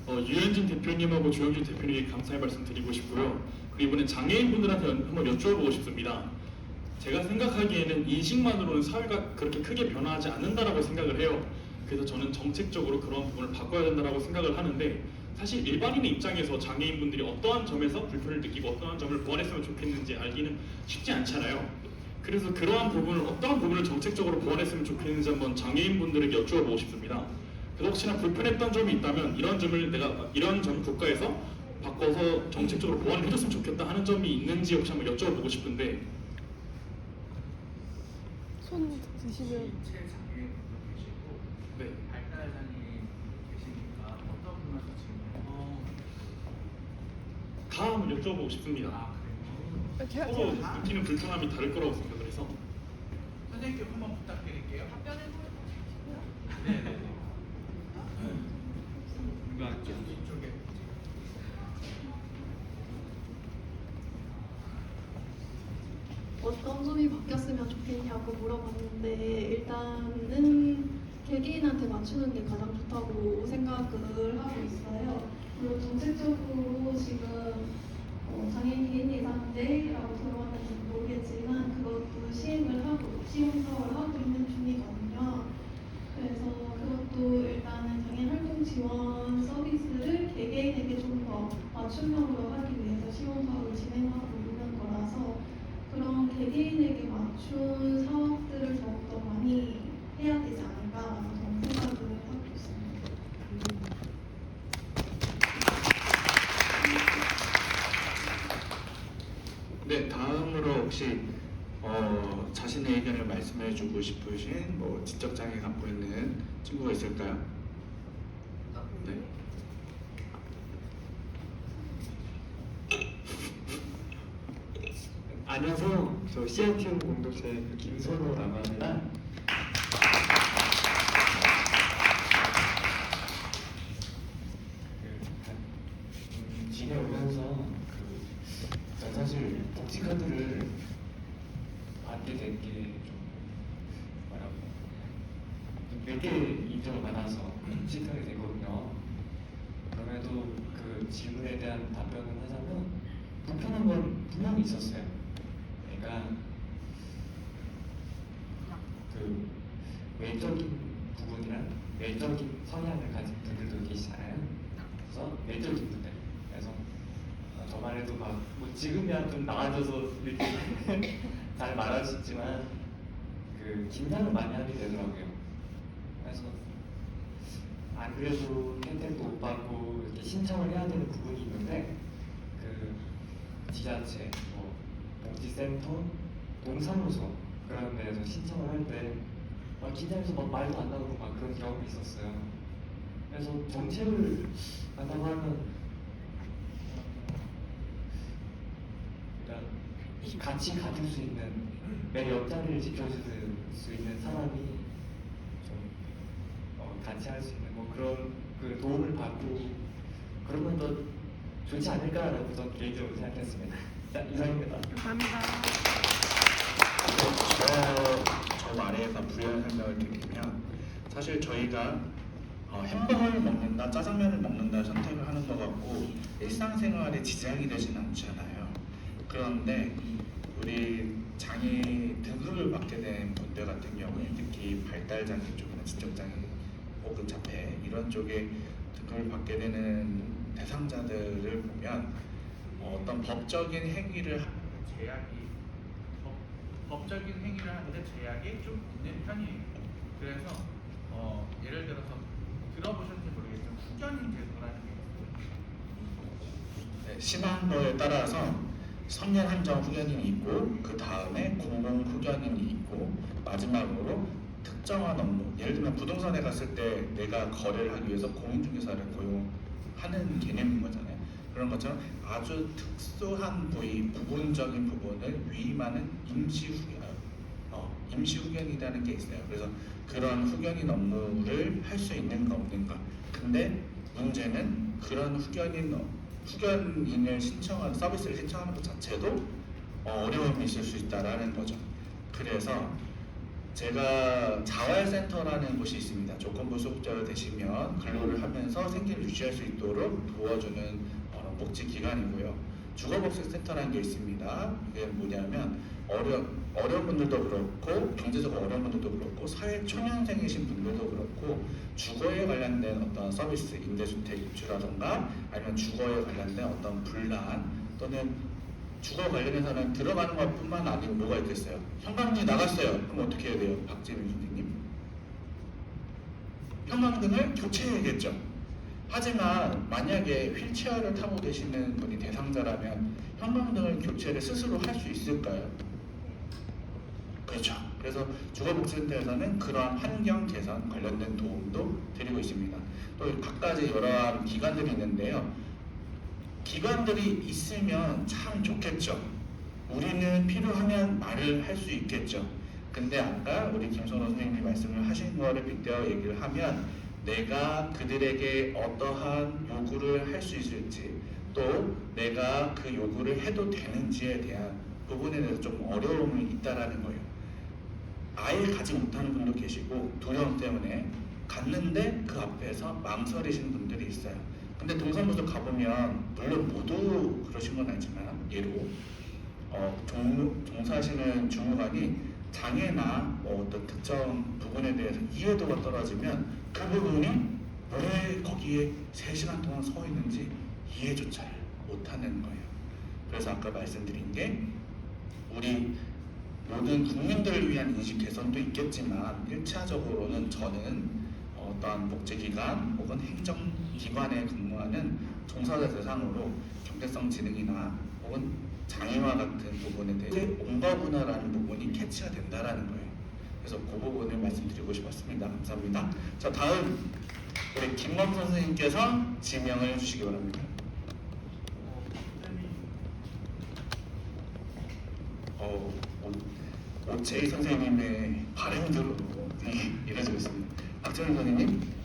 유현진 대표님하고 조영진 대표님께 감사의 말씀 드리고 싶고요. 그리고 이번엔 장애인분들한테 한번 여쭤보고 싶습니다. 제가 생각하기에는 인식만으로는 사회가 그렇게 크게 변화하지 않는다라고 생각을 해요. 그래서 저는 정책적으로 그런 부분을 바꿔야 된다고 생각을 하는데 사실 일반인의 입장에서 장애인분들이 어떠한 점에서 불편을 느끼고 어떠한 점을 보완했으면 좋겠는지 알기는 쉽지 않잖아요. 그래서 그러한 부분을 어떠한 부분을 정책적으로 보완했으면 좋겠는지 한번 장애인분들에게 여쭤보고 싶습니다. 그래서 혹시나 불편했던 점이 있다면 이런 점 국가에서 바꿔서 정책적으로 보완을 해줬으면 좋겠다 하는 점이 있는지 혹시 한번 여쭤보고 싶은데. 손 드시면 신체 장애인분도 계시고 네. 발달 장애인 계시니까 어떤 분한테 질문을 다 한번 여쭤보고 싶습니다. 그래요? 서로 느끼는 불편함이 다를 거라고 생각을 해서. 선생님께 한번 부탁드릴게요. 네네네. 누가 할게요? 이쪽에. 어떤 점이 바뀌었으면 좋겠냐고 물어봤는데 일단은 개개인한테 맞추는 게 가장 좋다고 생각을 하고 있어요. 그리고 정책적으로 지금 장애인 개인 예산제라고 들어왔는지 모르겠지만 그것도 시행 사업을 하고 있는 중이거든요. 그래서 그것도 일단은 장애인 활동 지원 서비스를 개개인에게 좀 더 맞춤형으로 하기 위해서 시험 사업을 진행하고 있는 거라서 그런 개개인에게 맞춘 사업들을 더욱더 많이 해야 되지 않을까라는 저는 생각을 하고 있습니다. 네, 다음으로 혹시 자신의 의견을 말씀해주고 싶으신 지적 장애 갖고 있는 친구가 있을까요? 네. 안녕하세요. 저 CITM 공동체 김선호라고 합니다. 지내오면서 전 사실 복지카드를 받게 된 게 좀 몇 개 인정을 받아서 시작하게 되거든요. 그럼에도 그 질문에 대한 답변을 하자면 불편한 건 분명히 있었어요. 그러니까 그 외적인 부분이랑 외적인 성향을 가진 분들도 계시잖아요. 그래서 외적인 분들. 그래서 저만 해도 막뭐 지금이야 좀 나아져서 이렇게 잘 말할 수 있지만 그 긴장을 많이 하게 되더라고요. 그래서 안 그래도 혜택도 못 받고 이렇게 신청을 해야 되는 부분이 있는데 그 지자체, 뭐 복지센터, 동사무소 그런 데에서 신청을 할 때 긴장해서 막 말도 안 나오고 막 그런 경험이 있었어요. 그래서 정책을 한다고 하면 그러니까 같이 가질 수 있는 내 옆자리를 지켜줄 수 있는 사람이 좀 같이 할 수 있는 뭐 그런 그 도움을 받고 그러면 더 좋지 않을까라고 저는 개인적으로 생각했습니다. 자, 이상입니다. 저 말에서 부연 설명을 드리면 사실 저희가 햄버거를 먹는다, 짜장면을 먹는다 선택을 하는 것 같고 일상생활에 지장이 되진 않잖아요. 그런데 우리 장애 등급을 받게 된 분들 같은 경우에 특히 발달장애 쪽이나 지적장애 혹은 자폐 이런 쪽에 등급을 받게 되는 대상자들을 보면 어떤 법적인 행위를 제약이 법적인 행위를 하는데 제약이 좀 있는 편이에요. 그래서 예를 들어서 들어보셨는지 모르겠지만 후견인 제도라는 게 있어요. 심한 거에 따라서 성년 한정 후견인이 있고 그 다음에 공동 후견인이 있고 마지막으로 특정한 업무 예를 들면 부동산에 갔을 때 내가 거래를 하기 위해서 공인중개사를 고용하는 개념인 거잖아요. 그런 것처럼 아주 특수한 부위 부분적인 부분을 위임하는 임시 후견이라는 게 있어요. 그래서 그런 후견인 업무를 할 수 있는가 없는가. 근데 문제는 그런 후견인을 신청하는 서비스를 신청하는 것 자체도 어려움이 있을 수 있다라는 거죠. 그래서 제가 자활센터라는 곳이 있습니다. 조건부 수급자가 되시면 근로를 하면서 생계를 유지할 수 있도록 도와주는 복지기관이고요. 주거복지센터라는 게 있습니다. 이게 뭐냐면 어려운 분들도 그렇고 경제적으로 어려운 분들도 그렇고 사회 초년생이신 분들도 그렇고 주거에 관련된 어떤 서비스, 임대주택 입주라던가 아니면 주거에 관련된 어떤 분란 또는 주거 관련해서는 들어가는 것뿐만 아니고 뭐가 있겠어요? 형광등이 나갔어요. 그럼 어떻게 해야 돼요? 박재민 선생님? 형광등을 교체해야겠죠. 하지만 만약에 휠체어를 타고 계시는 분이 대상자라면 형광등을 교체를 스스로 할 수 있을까요? 그렇죠. 그래서 주거복지센터에서는 그러한 환경 개선 관련된 도움도 드리고 있습니다. 또 각가지 여러 기관들이 있는데요. 기관들이 있으면 참 좋겠죠. 우리는 필요하면 말을 할 수 있겠죠. 근데 아까 우리 김선호 선생님이 말씀을 하신 거를 빗대어 얘기를 하면 내가 그들에게 어떠한 요구를 할 수 있을지 또 내가 그 요구를 해도 되는지에 대한 부분에 대해서 좀 어려움이 있다라는 거예요. 아예 가지 못하는 분도 계시고 두려움 때문에 갔는데 그 앞에서 망설이시는 분들이 있어요. 근데 동사무소 가보면 물론 모두 그러신 건 아니지만 예로 종사하시는 주무관이 장애나 어떤 특정 부분에 대해서 이해도가 떨어지면 그 부분이 왜 거기에 3시간 동안 서 있는지 이해조차 못하는 거예요. 그래서 아까 말씀드린 게 우리 모든 국민들을 위한 인식 개선도 있겠지만 1차적으로는 저는 어떠한 복지기관 혹은 행정기관에 근무하는 종사자 대상으로 경제성 지능이나 혹은 장애와 같은 부분에 대해 온가분화라는 부분이 캐치가 된다라는 거예요. 그래서 그 부분을 말씀드리고 싶었습니다. 감사합니다. 자, 다음 우리 김광 선생님께서 지명을 해주시기 바랍니다. 오채희 선생님의 발음대로 이루어지고 있습니다. 박정희 선생님.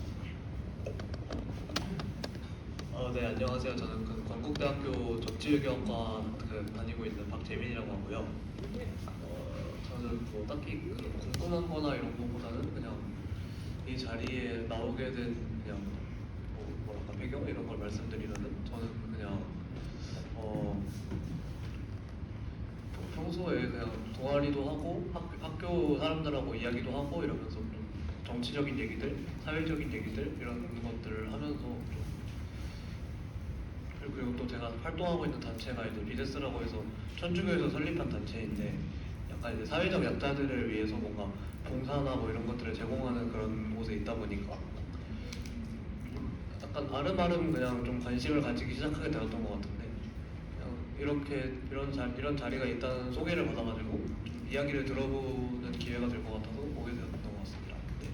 네, 안녕하세요. 저는 그 건국대학교 접지외교학과 다니고 있는 박재민이라고 하고요. 저는 뭐 딱히 그런 궁금한 거나 이런 것보다는 그냥 이 자리에 나오게 된 그냥 뭐랄까 배경 이런 걸 말씀드리면은 저는 그냥 평소에 그냥 동아리도 하고 학교 사람들하고 이야기도 하고 이러면서 좀 정치적인 얘기들, 사회적인 얘기들 이런 것들을 하면서 좀 그리고 또 제가 활동하고 있는 단체가 이제 리데스라고 해서 천주교에서 설립한 단체인데 약간 이제 사회적 약자들을 위해서 뭔가 봉사나 뭐 이런 것들을 제공하는 그런 곳에 있다 보니까 약간 아름아름 그냥 좀 관심을 가지기 시작하게 되었던 것 같은데 그냥 이렇게 이런 자리가 있다는 소개를 받아가지고 좀 이야기를 들어보는 기회가 될 것 같아서 오게 되었던 것 같습니다. 네.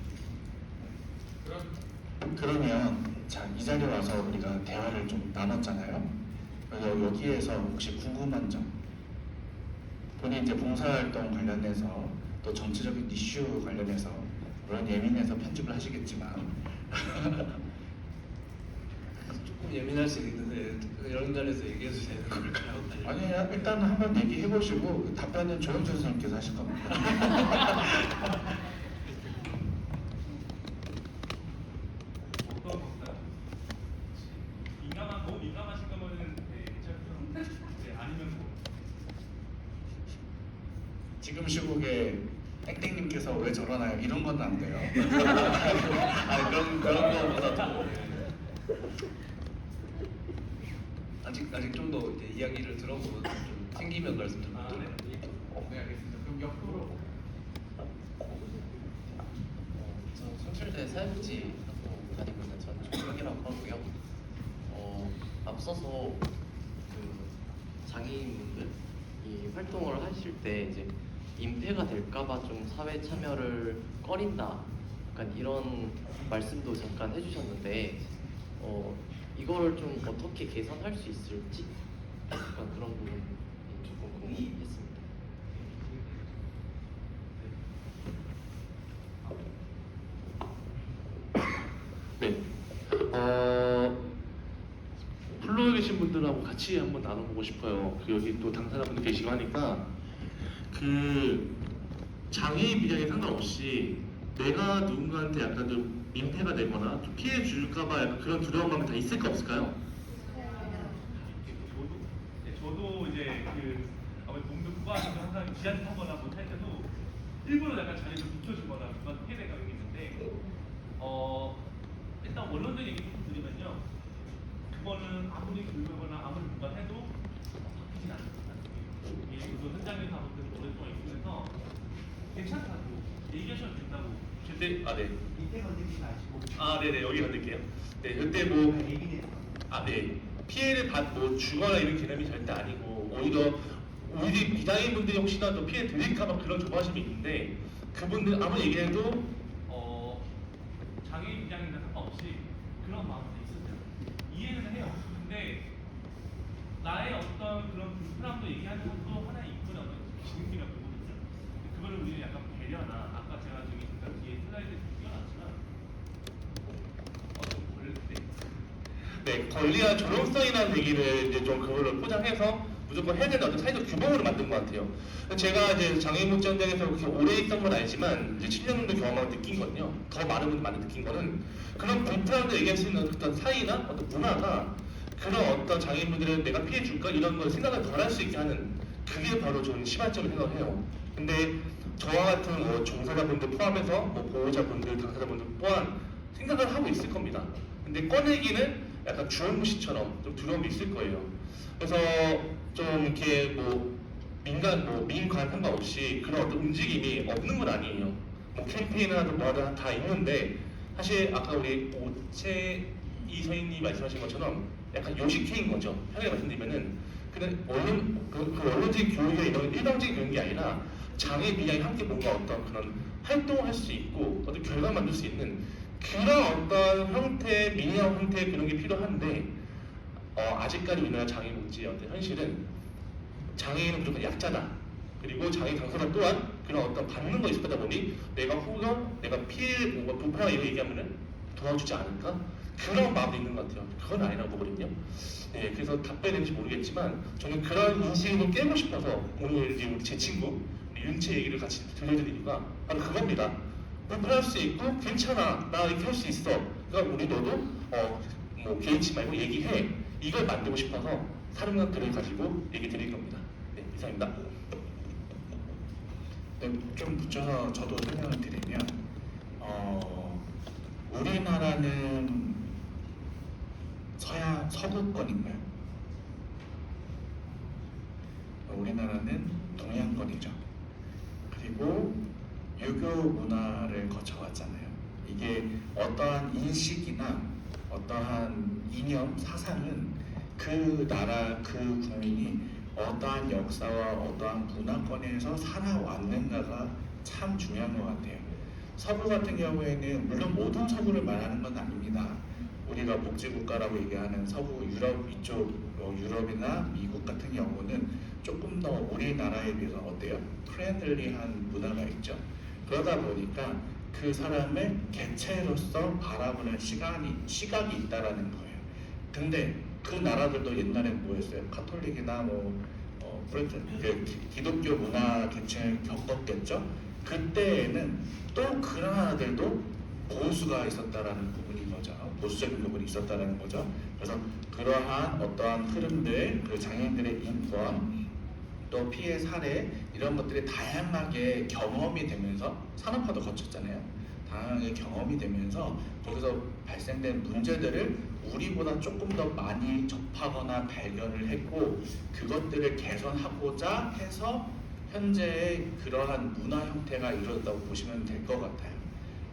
그러면 자, 이 자리에 와서 우리가 대화를 좀 나눴잖아요. 그래서 여기에서 혹시 궁금한 점, 본인 이제 봉사활동 관련해서 또 정치적인 이슈 관련해서 물론 예민해서 편집을 하시겠지만 조금 예민할 수 있는데 이런 자리에서 얘기해도 되는 걸까요? 아니요, 일단 한번 얘기해 보시고 답변은 조영준 선생님께서 하실 겁니다. 어떤 건가요? 너무 민감하신 거면은 네, 괜찮고요. 네, 아니면 뭐 지금 시국에 땡땡님께서 왜 저러나요? 이런 건 안 돼요. 아 그런 거보다도 아직 좀 더 이제 이야기를 들어보면 좀 생기면 말씀 좀 드려요. 네, 알겠습니다. 그럼 옆으로 저는 성실대 사회복지 하고 다니고 있는 전종혁이라고 하고요. 앞서서 그 장애인분들이 활동을 하실 때 이제 민폐가 될까봐 좀 사회 참여를 꺼린다, 약간 이런 말씀도 잠깐 해주셨는데 이거를 좀 어떻게 개선할 수 있을지 약간 그런 부분이 조금 궁금했습니다. 네. 플로에 계신 분들하고 같이 한번 나눠보고 싶어요. 여기 또 당사자분들 계시고 하니까 장애인 비장애 상관없이 내가 누군가한테 약간 좀 민폐가 되거나 좀 피해 줄까봐 약간 그런 두려운 마음이 다 있을까 없을까요? 저도 이제 아무래도 동료 부하에서 항상 지한하거나 못할 때도 일부러 약간 자리를 비켜주거나 그런 피해가 있는데 일단 원론적인 얘기 좀 드리면요, 그거는 아무리 교육하거나 아무리 뭔가 해도 바뀌진 않습니다. 저도 현장에서 아무튼 오랫동안 있으면서 괜찮다고 얘기하셔도 된다고. 근데 네. 밑에 건드리지 마시고. 네네, 여기 건들게요. 네, 그때 네. 피해를 주거나 이런 개념이 절대 아니고 오히려 우리 비장애인 분들이 혹시나 또 피해 드릴까봐 그런 조바심이 있는데 그분들 아무리 얘기해도 장애인 비장애인과 상관없이 그런 마음이 있으세요. 이해는 해요. 근데 나의 어떤 그런 불편함도 얘기하는 것도 하나의 이끌어 지능이라고 보거든요. 그거를 우리는 약간 배려나 아까 제가 저기 잠깐 뒤에 슬라이드에 띄워놨지만 네, 권리와 조롱성이라는 얘기를 이제 좀 그거를 포장해서 무조건 해야 되는 어떤 사회적 규범으로 만든 것 같아요. 제가 이제 장애인복지 현장에서 그렇게 오래 있던 건 알지만 이제 7년 정도 경험하고 느낀 건요. 더 많은 분들 많이 느낀 거는 그런 불편함을 얘기할 수 있는 어떤 사이나 어떤 문화가 그런 어떤 장애인분들은 내가 피해 줄까 이런 걸 생각을 덜 할 수 있게 하는 그게 바로 저는 시발점을 생각해요. 근데 저와 같은 종사자분들 포함해서 보호자분들, 당사자분들 또한 생각을 하고 있을 겁니다. 근데 꺼내기는 약간 주얼무시처럼 좀 두려움이 있을 거예요. 그래서 좀 이렇게 민관 상관없이 그런 어떤 움직임이 없는 건 아니에요. 캠페인을 하든 뭐 하든 다 있는데 사실 아까 우리 오채이 선생님이 말씀하신 것처럼 약간 요식회인 거죠. 편하게 말씀드리면은 그냥 언론적인 교육이나 이런 일방적인 그런 게 아니라 장애 비장애 함께 뭔가 어떤 그런 활동을 할 수 있고 어떤 결과를 만들 수 있는 그런 어떤 형태, 미니어 형태 그런 게 필요한데 아직까지 우리나라 장애복지의 어떤 현실은 장애인은 무조건 약자다. 그리고 장애인 당사자 또한 그런 어떤 받는 거 있을 거다 보니 내가 피해 뭔가 불편하게 이런 얘기하면은 도와주지 않을까? 그런 마음도 있는 것 같아요. 그건 아니라고 보거든요. 네, 그래서 답변인지 모르겠지만 저는 그런 인식을 좀 깨고 싶어서 오늘 이제 제 친구 윤채 얘기를 같이 들려드리니까 바로 그겁니다. 불편할 수 있고 괜찮아, 나 이렇게 할 수 있어. 그러니까 우리 너도 뭐 개의치 말고 얘기해. 이걸 만들고 싶어서 사료나 글을 가지고 얘기 드릴 겁니다. 네, 이상입니다. 네, 좀 붙여서 저도 설명을 드리면 우리나라는 서구권인가요? 우리나라는 동양권이죠. 그리고 유교 문화를 거쳐왔잖아요. 이게 어떠한 인식이나 어떠한 이념, 사상은 그 나라, 그 국민이 어떠한 역사와 어떠한 문화권에서 살아왔는가가 참 중요한 것 같아요. 서구 같은 경우에는 물론 모든 서구를 말하는 건 아닙니다. 우리가 복지국가라고 얘기하는 서구 유럽 이쪽 유럽이나 미국 같은 경우는 조금 더 우리나라에 비해서 어때요? 프렌들리한 문화가 있죠. 그러다 보니까 그 사람의 개체로서 바라보는 시각이 있다라는 거예요. 근데 그 나라들도 옛날에 뭐였어요? 카톨릭이나 기독교 문화 계층을 겪었겠죠. 그때에는 또 그 나라들도 보수가 있었다라는 부분인 거죠. 보수적인 부분이 있었다라는 거죠. 그래서 그러한 어떠한 흐름들, 그 장애인들의 인권, 또 피해 사례 이런 것들이 다양하게 경험이 되면서 산업화도 거쳤잖아요. 다양하게 경험이 되면서 거기서 발생된 문제들을 우리보다 조금 더 많이 접하거나 발견을 했고 그것들을 개선하고자 해서 현재의 그러한 문화 형태가 이루어졌다고 보시면 될 것 같아요.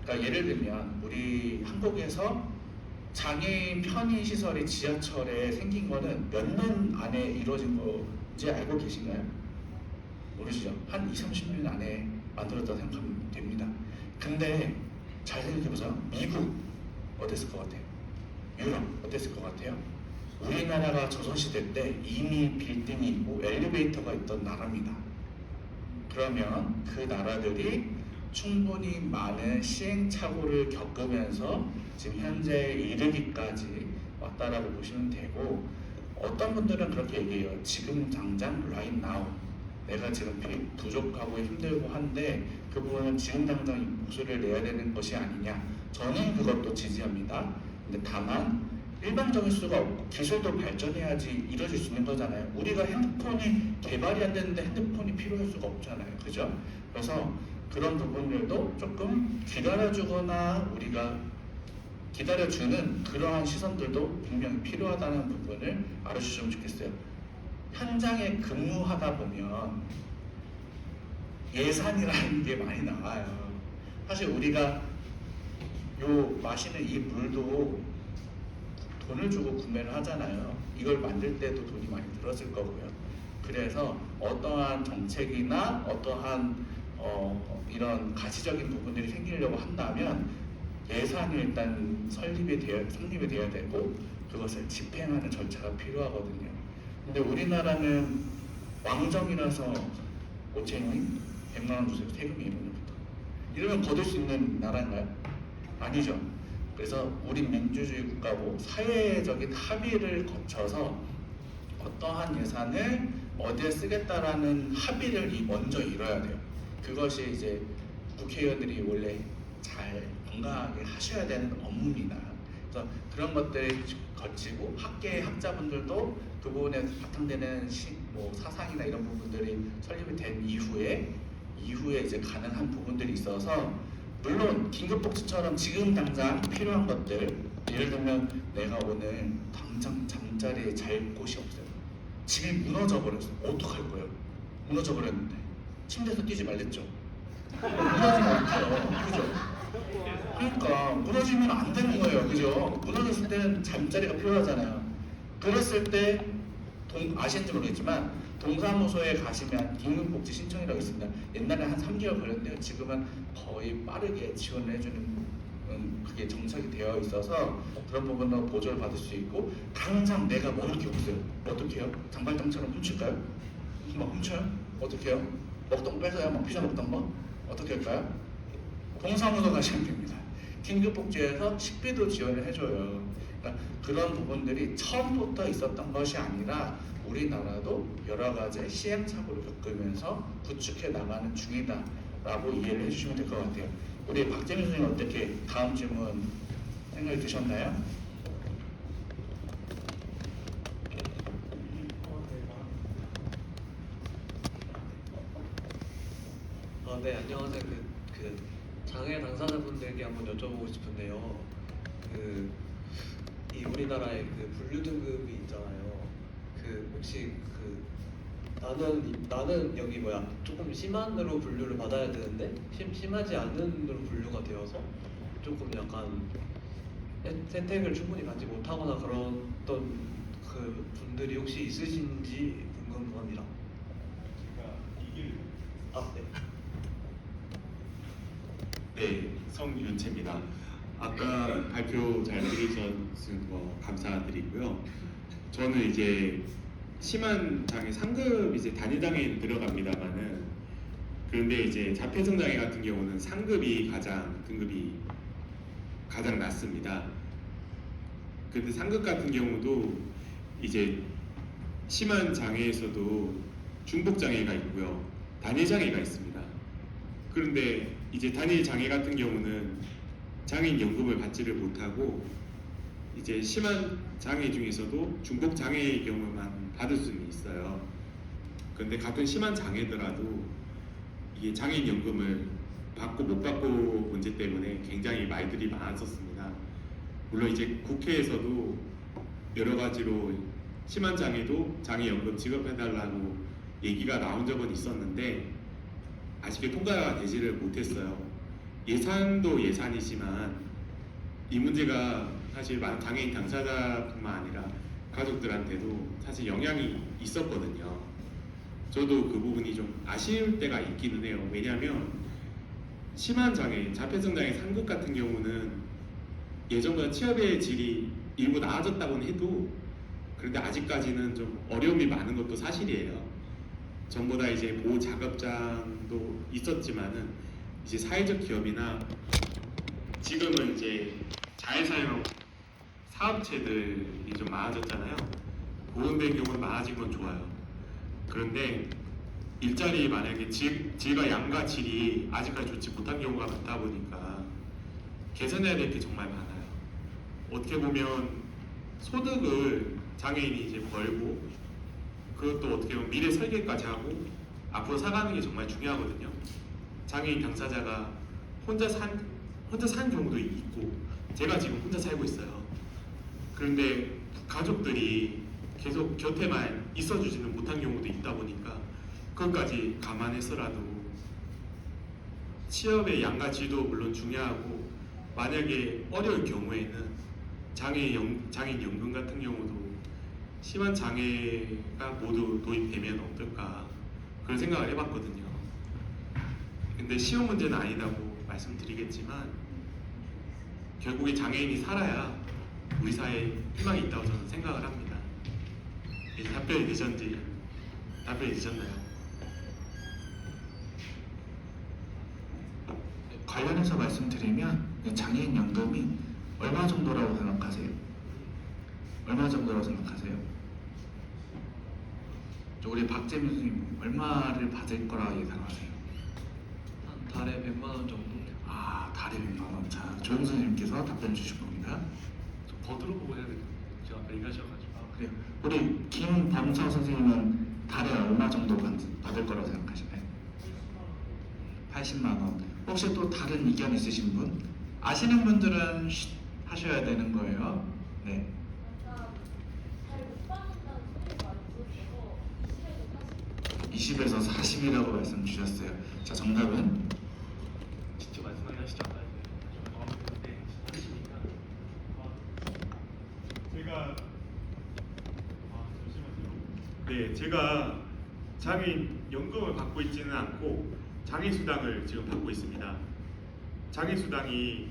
그러니까 예를 들면 우리 한국에서 장애인 편의 시설이 지하철에 생긴 거는 몇 년 안에 이루어진 건지 알고 계신가요? 모르시죠? 한 20, 30년 안에 만들었다고 생각하면 됩니다. 근데 잘 생각해보세요. 미국 어땠을 것 같아요? 유럽 어땠을 것 같아요? 우리나라가 조선시대 때 이미 빌딩이 있고 엘리베이터가 있던 나라입니다. 그러면 그 나라들이 충분히 많은 시행착오를 겪으면서 지금 현재에 이르기까지 왔다라고 보시면 되고 어떤 분들은 그렇게 얘기해요. 지금 당장 right now 내가 지금 부족하고 힘들고 한데 그 부분은 지금 당장 목소리를 내야 되는 것이 아니냐. 저는 그것도 지지합니다. 근데 다만 일방적일 수가 없고 기술도 발전해야지 이루어질 수 있는 거잖아요. 우리가 핸드폰이 개발이 안 됐는데 핸드폰이 필요할 수가 없잖아요. 그죠? 그래서 그런 부분들도 조금 기다려주거나 우리가 기다려주는 그러한 시선들도 분명히 필요하다는 부분을 알아주시면 좋겠어요. 현장에 근무하다 보면 예산이라는 게 많이 나와요. 사실 우리가 마시는 이 물도 돈을 주고 구매를 하잖아요. 이걸 만들 때도 돈이 많이 들었을 거고요. 그래서 어떠한 정책이나 어떠한 이런 가치적인 부분들이 생기려고 한다면 예산이 일단 성립이 되어야 되고 그것을 집행하는 절차가 필요하거든요. 근데 우리나라는 왕정이라서 오체님 100만 원 주세요. 세금이 2분부터. 이러면 거둘 수 있는 나라인가요? 아니죠. 그래서 우리 민주주의 국가고 사회적인 합의를 거쳐서 어떠한 예산을 어디에 쓰겠다라는 합의를 먼저 이뤄야 돼요. 그것이 이제 국회의원들이 원래 잘 건강하게 하셔야 되는 업무입니다. 그래서 그런 것들을 거치고 학계의 학자분들도 그 부분에 바탕되는 사상이나 이런 부분들이 설립이 된 이후에 이제 가능한 부분들이 있어서 물론 긴급복지처럼 지금 당장 필요한 것들 예를 들면 내가 오늘 당장 잠자리에 잘 곳이 없어요. 집이 무너져 버렸어. 어떡할 거예요? 무너져 버렸는데 침대에서 뛰지 말랬죠. 무너지면 어떡해요? 그죠? 그러니까 무너지면 안 되는 거예요. 그죠? 무너졌을 때는 잠자리가 필요하잖아요. 그랬을 때 아시는지 모르겠지만 동사무소에 가시면 긴급복지 신청이라고 있습니다. 옛날에 한 3개월 걸렸는데요. 지금은 거의 빠르게 지원을 해주는 그게 정착이 되어 있어서 그런 부분으로 보조를 받을 수 있고 당장 내가 먹을 게 없어요. 어떻게 해요? 장발장처럼 훔칠까요? 막 훔쳐요? 어떻게 해요? 먹던 거 뺏어요? 막 피자 먹던 거? 어떻게 할까요? 동사무소 가시면 됩니다. 긴급복지에서 식비도 지원을 해줘요. 그러니까 그런 부분들이 처음부터 있었던 것이 아니라 우리나라도 여러 가지 시행착오를 겪으면서 구축해 나가는 중이다라고 이해를 해주시면 될 것 같아요. 우리 박재민 선생님 어떻게 다음 질문 생각이 드셨나요? 네, 안녕하세요. 그 장애 당사자분들께 한번 여쭤보고 싶은데요. 이 우리나라의 그 분류 등급이 있잖아요. 혹시 나는 여기 조금 심한으로 분류를 받아야 되는데 심하지 않은으로 분류가 되어서 조금 약간 혜택을 충분히 받지 못하거나 그런 그 분들이 혹시 있으신지 궁금합니다. 네. 네, 성윤채입니다. 아까 발표 잘 들으셔서 감사드리고요. 저는 이제 심한 장애 상급 이제 단위 장애인 들어갑니다만은 그런데 이제 자폐성 장애 같은 경우는 상급이 등급이 가장 낮습니다. 근데 상급 같은 경우도 이제 심한 장애에서도 중복 장애가 있고요, 단일 장애가 있습니다. 그런데 이제 단일 장애 같은 경우는 장애인 연금을 받지를 못하고 이제 심한 장애 중에서도 중복 장애의 경우만 받을 수는 있어요. 그런데 같은 심한 장애더라도 이게 장애인 연금을 받고 못 받고 문제 때문에 굉장히 말들이 많았었습니다. 물론 이제 국회에서도 여러 가지로 심한 장애도 장애연금 지급해달라고 얘기가 나온 적은 있었는데 아쉽게 통과가 되지를 못했어요. 예산도 예산이지만 이 문제가 사실 장애인 당사자뿐만 아니라 가족들한테도 사실 영향이 있었거든요. 저도 그 부분이 좀 아쉬울 때가 있기는 해요. 왜냐하면 심한 장애, 자폐성 장애 상급 같은 경우는 예전보다 취업의 질이 일부 나아졌다고는 해도 그런데 아직까지는 좀 어려움이 많은 것도 사실이에요. 전보다 이제 보호 자격장도 있었지만은 이제 사회적 기업이나 지금은 이제 자회사용 사업체들이 좀 많아졌잖아요. 그런 데 경우는 많아진 건 좋아요. 그런데 일자리 만약에 질과 양과 질이 아직까지 좋지 못한 경우가 많다 보니까 개선해야 될 게 정말 많아요. 어떻게 보면 소득을 장애인이 이제 벌고 그것도 어떻게 보면 미래 설계까지 하고 앞으로 살아가는 게 정말 중요하거든요. 장애인 당사자가 혼자 산 경우도 있고 제가 지금 혼자 살고 있어요. 그런데 가족들이 계속 곁에만 있어주지는 못한 경우도 있다 보니까 그것까지 감안해서라도 취업의 양과 질도 물론 중요하고 만약에 어려울 경우에는 장애인 연금 같은 경우도 심한 장애가 모두 도입되면 어떨까 그런 생각을 해봤거든요. 근데 쉬운 문제는 아니다고 말씀드리겠지만 결국에 장애인이 살아야 우리 사회에 희망이 있다고 저는 생각을 합니다. 이제 답변이 되셨나요? 관련해서 말씀드리면 장애인 연금이 얼마 정도라고 생각하세요? 얼마 정도라고 생각하세요? 우리 박재민 선생님 얼마를 받을 거라고 예상하세요? 한 달에 100만 원 정도? 달에 100만 원. 자, 조영 선생님께서 답변 주실 겁니다. 더 들어보고 해야 되겠죠. 제가 아까 얘기하셔가지고. 그래요. 우리 김범성 선생님은 달에 얼마 정도 받을 거라고 생각하시나요? 80만 원. 혹시 또 다른 의견 있으신 분? 아시는 분들은 하셔야 되는 거예요. 네. 20에서 40이라고 말씀 주셨어요. 자, 정답은? 직접 말씀하긴 하시죠. 하시니까. 제가 장애인 연금을 받고 있지는 않고 장애수당을 지금 받고 있습니다. 장애수당이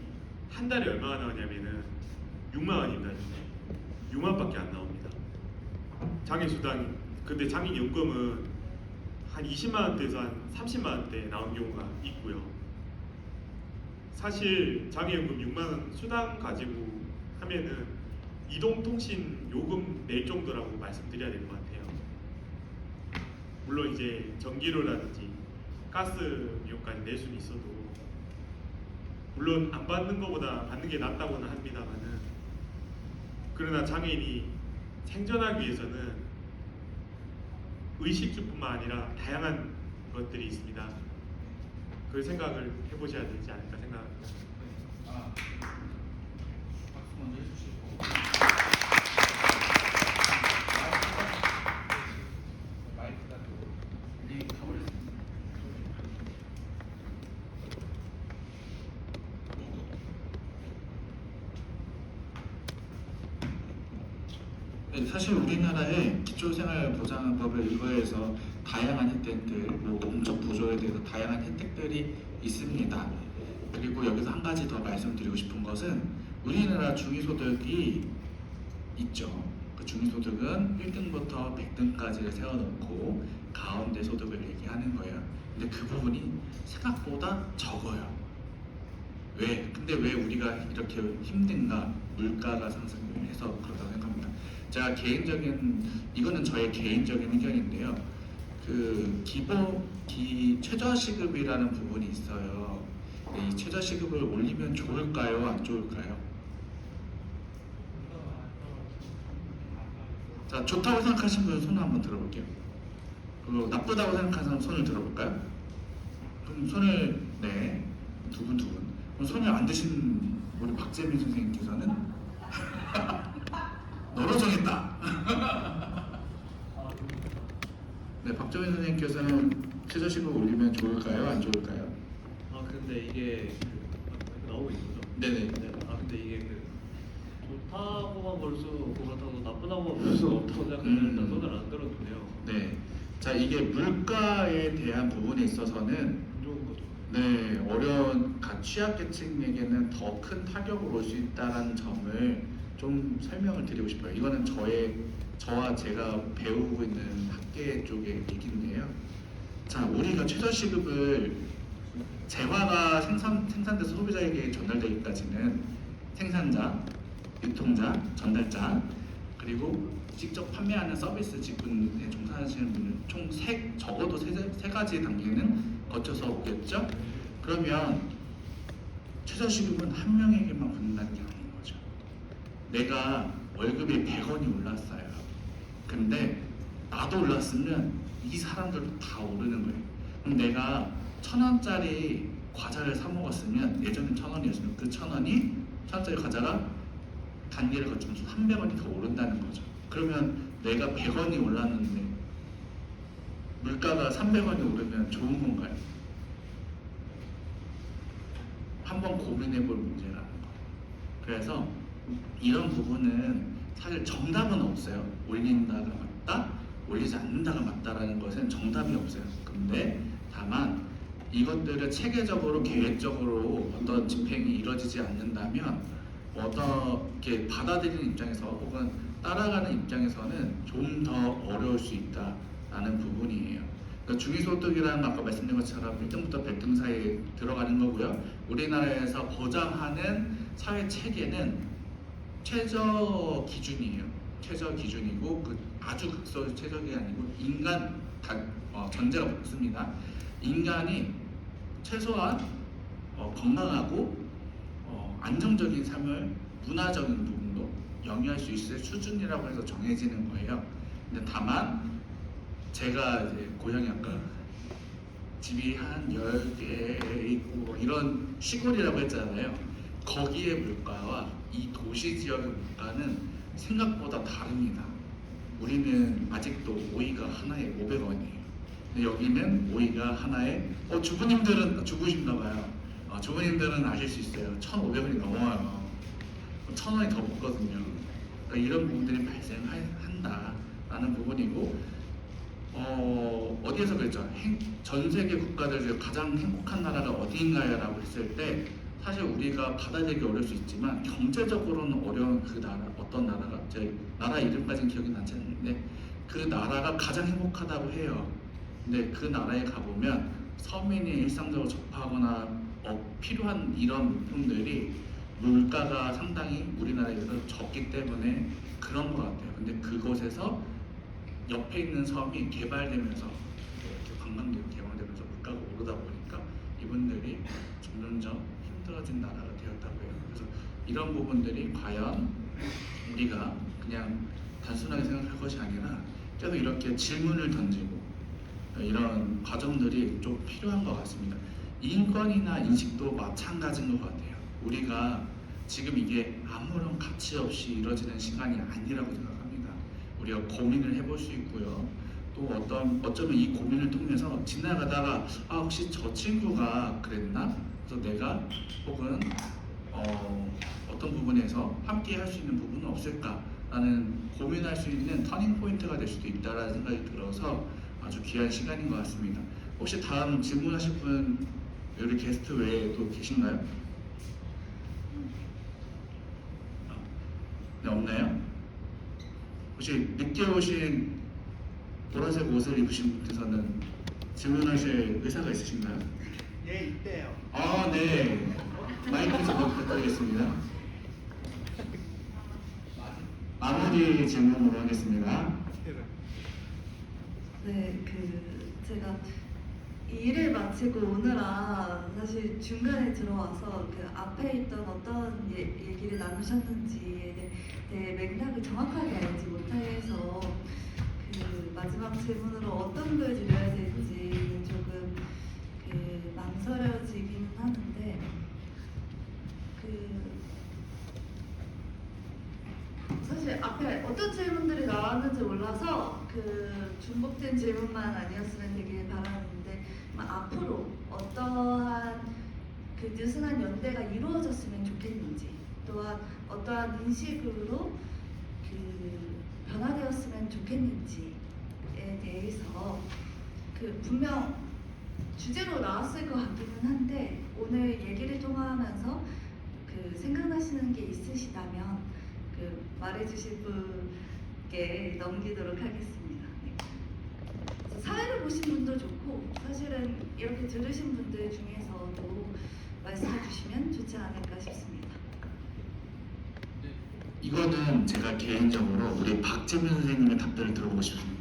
한 달에 얼마나 나오냐면은 6만 원입니다. 6만 밖에 안 나옵니다. 장애수당, 근데 장애연금은 한 20만 원대에서 한 30만 원대 나온 경우가 있고요. 사실 장애연금 6만 원 수당 가지고 하면은 이동통신 요금 낼 정도라고 말씀드려야 될 것 같아요. 물론 이제 전기료라든지 가스 비용까지 낼 수는 있어도 물론 안 받는 것보다 받는 게 낫다고는 합니다만은 그러나 장애인이 생존하기 위해서는 의식주뿐만 아니라 다양한 것들이 있습니다. 그 생각을 해보셔야 되지 않을까 생각합니다. 아, 박수 먼저 해주시고 마이크가 또 이 가버렸습니다. 네, 사실 우리나라의 기초생활보장법을 일부에서 다양한 혜택들, 뭐 공적 보조에 대해서 다양한 혜택들이 있습니다. 그리고 여기서 한 가지 더 말씀드리고 싶은 것은 우리나라 중위소득이 있죠. 그 중위소득은 1등부터 100등까지를 세워놓고 가운데 소득을 얘기하는 거예요. 근데 그 부분이 생각보다 적어요. 왜? 근데 왜 우리가 이렇게 힘든가? 물가가 상승해서 그렇다고 생각합니다. 제가 이거는 저의 개인적인 의견인데요. 그 최저시급이라는 부분이 있어요. 이 최저시급을 올리면 좋을까요? 안 좋을까요? 자, 좋다고 생각하시는 분 손을 한번 들어볼게요. 그리고 나쁘다고 생각하는 사람 손을 들어볼까요? 그럼 손을 두 분. 그럼 손을 안 드신 우리 박재민 선생님께서는 너로 정했다. 네, 박재민 선생님께서는 최저시급 올리면 좋을까요? 안 좋을까요? 아 근데 이게 나오고 있는 거죠? 네네. 네. 아 근데 이게 좋다고만 볼 수 없고 그렇다고 나쁘다고만 볼 수 없다고 생각하면 일단 손을 안 들어주네요. 네. 자, 이게 물가에 대한 부분에 있어서는 안 좋은 거죠. 네, 어려운 취약계층에게는 더 큰 타격을 올 수 있다는 점을 좀 설명을 드리고 싶어요. 이거는 저와 제가 배우고 있는 학계 쪽의 얘기인데요. 자, 우리가 최저시급을 재화가 생산돼서 소비자에게 전달되기까지는 생산자, 유통자, 전달자, 그리고 직접 판매하는 서비스 직군에 종사하시는 분들 총 적어도 세 가지 단계는 거쳐서 오겠죠? 그러면 최저시급은 한 명에게만 붙는다는 게 아닌 거죠. 내가 월급이 100원이 올랐어요. 근데 나도 올랐으면 이 사람들도 다 오르는 거예요. 그럼 내가 1,000원짜리 과자를 사 먹었으면 예전엔 1,000원이었으면 그 1,000원짜리 과자가 단계를 거치면서 300원이 더 오른다는 거죠. 그러면 내가 100원이 올랐는데 물가가 300원이 오르면 좋은 건가요? 한번 고민해 볼 문제라는 거. 그래서 이런 부분은 사실 정답은 없어요. 올린다가 맞다, 올리지 않는다가 맞다라는 것은 정답이 없어요. 근데 다만 이것들을 체계적으로 계획적으로 어떤 집행이 이루어지지 않는다면 어떻게 받아들이는 입장에서 혹은 따라가는 입장에서는 좀 더 어려울 수 있다라는 부분이에요. 그러니까 중위소득이라는 아까 말씀드린 것처럼 1등부터 100등 사이에 들어가는 거고요. 우리나라에서 보장하는 사회 체계는 최저 기준이에요. 최저 기준이고 그 아주 극소의 최저가 아니고 전제가 붙습니다. 인간이 최소한 건강하고 안정적인 삶을 문화적인 부분도 영위할 수 있을 수준이라고 해서 정해지는 거예요. 근데 다만 제가 이제 고향이 아까 집이 한 10개 있고 뭐 이런 시골이라고 했잖아요. 거기의 물가와 이 도시 지역의 물가는 생각보다 다릅니다. 우리는 아직도 오이가 하나에 500원이에요. 근데 여기는 오이가 하나에 주부님들은 주부신가 봐요. 주부님들은 아실 수 있어요. 1,500원이 넘어요. 1,000원이 더 붙거든요. 그러니까 이런 부분들이 발생한다라는 부분이고 어디에서 그랬죠? 전 세계 국가들 중에 가장 행복한 나라가 어디인가요? 라고 했을 때 사실 우리가 받아들이기 어려울 수 있지만 경제적으로는 어려운 그 나라, 어떤 나라가 제 나라 이름까지는 기억이 나지 않는데 그 나라가 가장 행복하다고 해요. 근데 그 나라에 가보면 서민이 일상적으로 접하거나 필요한 이런 물품들이 물가가 상당히 우리나라에 비해서 적기 때문에 그런 것 같아요. 근데 그곳에서 옆에 있는 섬이 개발되면서 이렇게 관광객 개발되면서 물가가 오르다 보니까 이분들이 점점점 힘들어진 나라가 되었다고 해요. 그래서 이런 부분들이 과연 우리가 그냥 단순하게 생각할 것이 아니라 계속 이렇게 질문을 던지고 이런 과정들이 좀 필요한 것 같습니다. 인권이나 인식도 마찬가지인 것 같아요. 우리가 지금 이게 아무런 가치 없이 이루어지는 시간이 아니라고 생각합니다. 우리가 고민을 해볼 수 있고요. 또 어쩌면 이 고민을 통해서 지나가다가 혹시 저 친구가 그랬나? 그래서 내가 혹은 어떤 부분에서 함께 할 수 있는 부분은 없을까라는 고민할 수 있는 터닝 포인트가 될 수도 있다라는 생각이 들어서 아주 귀한 시간인 것 같습니다. 혹시 다음 질문하실 분 우리 게스트 외에 또 계신가요? 네, 없나요? 혹시 늦게 오신 보라색 옷을 입으신 분께서는 질문하실 의사가 있으신가요? 예, 있대요. 아, 네. 마이크 좀 부탁드리겠습니다. 마무리 질문으로 하겠습니다. 네, 제가 이 일을 마치고 오느라 사실 중간에 들어와서 그 앞에 있던 어떤 얘기를 나누셨는지에 대해 맥락을 정확하게 알지 못해서 그 마지막 질문으로 어떤 걸 드려야 될지 조금 망설여지기는 하는데 사실 앞에 어떤 질문들이 나왔는지 몰라서 중복된 질문만 아니었으면 되길 바라는데 앞으로 어떠한 느슨한 연대가 이루어졌으면 좋겠는지 또한 어떠한 인식으로 변화되었으면 좋겠는지에 대해서 분명 주제로 나왔을 것 같기는 한데 오늘 얘기를 통화하면서 생각나시는 게 있으시다면 말해주실 분께 넘기도록 하겠습니다. 네. 사회를 보신 분도 좋고 사실은 이렇게 들으신 분들 중에서도 말씀해 주시면 좋지 않을까 싶습니다. 이거는 제가 개인적으로 우리 박재민 선생님의 답변을 들어보고 싶습니다.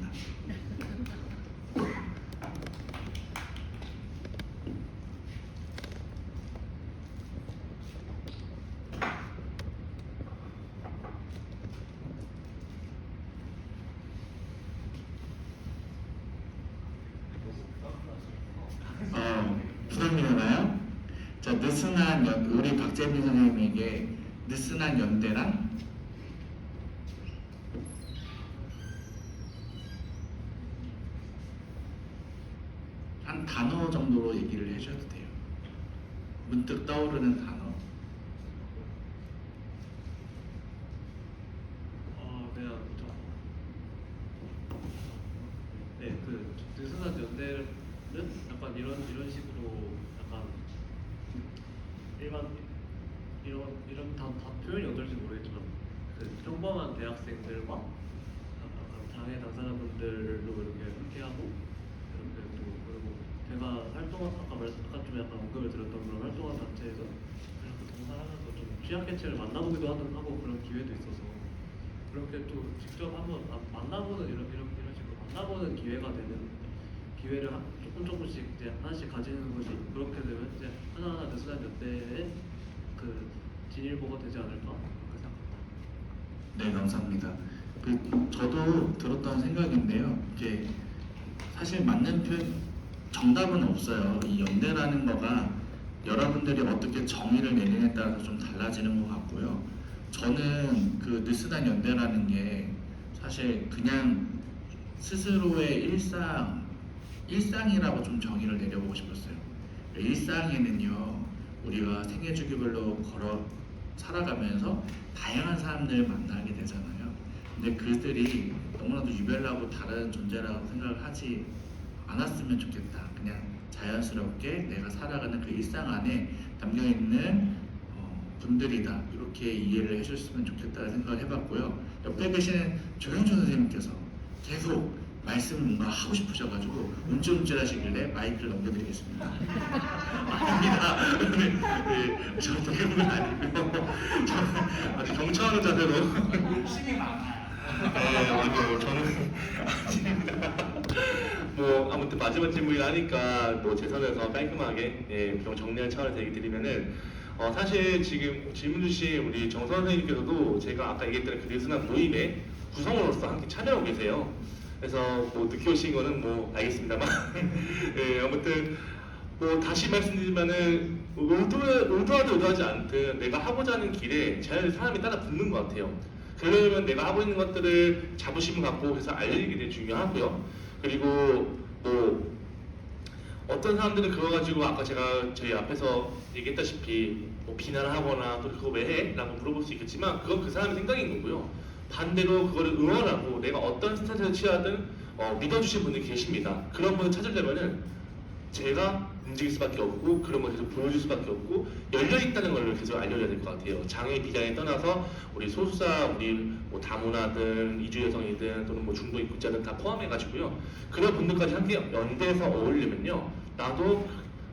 부담이잖아요. 자, 우리 박재민 선생님에게 느슨한 연대란? 한 단어 정도로 얘기를 해주셔도 돼요. 문득 떠오르는 단어. 느슨한 연대는 약간 이런 식으로 약간 이런 다 표현이 어떨지 모르겠지만 평범한 대학생들과 약간 장애 당사자분들로 이렇게 함께하고 이렇게 또 그리고 제가 아까 좀 약간 언급을 드렸던 그런 활동한 단체에서 이렇게 동사하면서 좀 취약계층을 만나보기도 하고 그런 기회도 있어서 그렇게 또 직접 한번 만나보는 이런 식으로 만나보는 기회가 되는 기회를 조금씩 이제 하나씩 가지는 것이 그렇게 되면 이제 하나하나 느슨한 연대의 진일보가 되지 않을까 그렇게 생각합니다. 네, 감사합니다. 저도 들었던 생각인데요. 이게 사실 맞는 표현, 정답은 없어요. 이 연대라는 거가 여러분들이 어떻게 정의를 내리느냐에 따라서 좀 달라지는 것 같고요. 저는 느슨한 연대라는 게 사실 그냥 스스로의 일상이라고 좀 정의를 내려보고 싶었어요. 일상에는요, 우리가 생애 주기별로 걸어 살아가면서 다양한 사람들을 만나게 되잖아요. 근데 그들이 너무나도 유별나고 다른 존재라고 생각을 하지 않았으면 좋겠다. 그냥 자연스럽게 내가 살아가는 그 일상 안에 담겨있는 분들이다. 이렇게 이해를 해줬으면 좋겠다는 생각을 해봤고요. 옆에 계시는 조영준 선생님께서 계속 말씀을 뭔가 하고 싶으셔가지고 움찔움찔하시길래 마이크를 넘겨드리겠습니다. 아닙니다. 네, 저는 그런 건 아니고요. 저는 아주 경청하는 자세로 욕심이 많아요. 네, 저는 아닙니다. 아무튼 마지막 질문이라 하니까 제 선에서 깔끔하게 좀 정리할 차원에서 얘기 드리면은 사실 지금 질문 주신 우리 정선 선생님께서도 제가 아까 얘기했던 그 느슨한 모임의 구성원으로서 함께 참여하고 계세요. 그래서 늦게 오신 거는 알겠습니다만 네, 아무튼 뭐 다시 말씀드리면은 의도하든 의도하지 않든 내가 하고자 하는 길에 자연히 사람이 따라 붙는 것 같아요. 그러려면 내가 하고 있는 것들을 자부심을 갖고 해서 알리는 게 중요하고요. 그리고 뭐 어떤 사람들은 그거 가지고 아까 제가 저희 앞에서 얘기했다시피 뭐 비난을 하거나 또 그거 왜 해? 라고 물어볼 수 있겠지만 그건 그 사람의 생각인 거고요. 반대로 그거를 응원하고 내가 어떤 스탠스를 취하든 믿어주신 분들이 계십니다. 그런 분을 찾으려면은 제가 움직일 수밖에 없고 그런 걸 계속 보여줄 수밖에 없고 열려있다는 걸 계속 알려줘야 될 것 같아요. 장애 비장애 떠나서 우리 소수자, 우리 뭐 다문화든 이주여성이든 또는 뭐 중도 입국자든 다 포함해가지고요. 그런 분들까지 함께 연대해서 어울리면요. 나도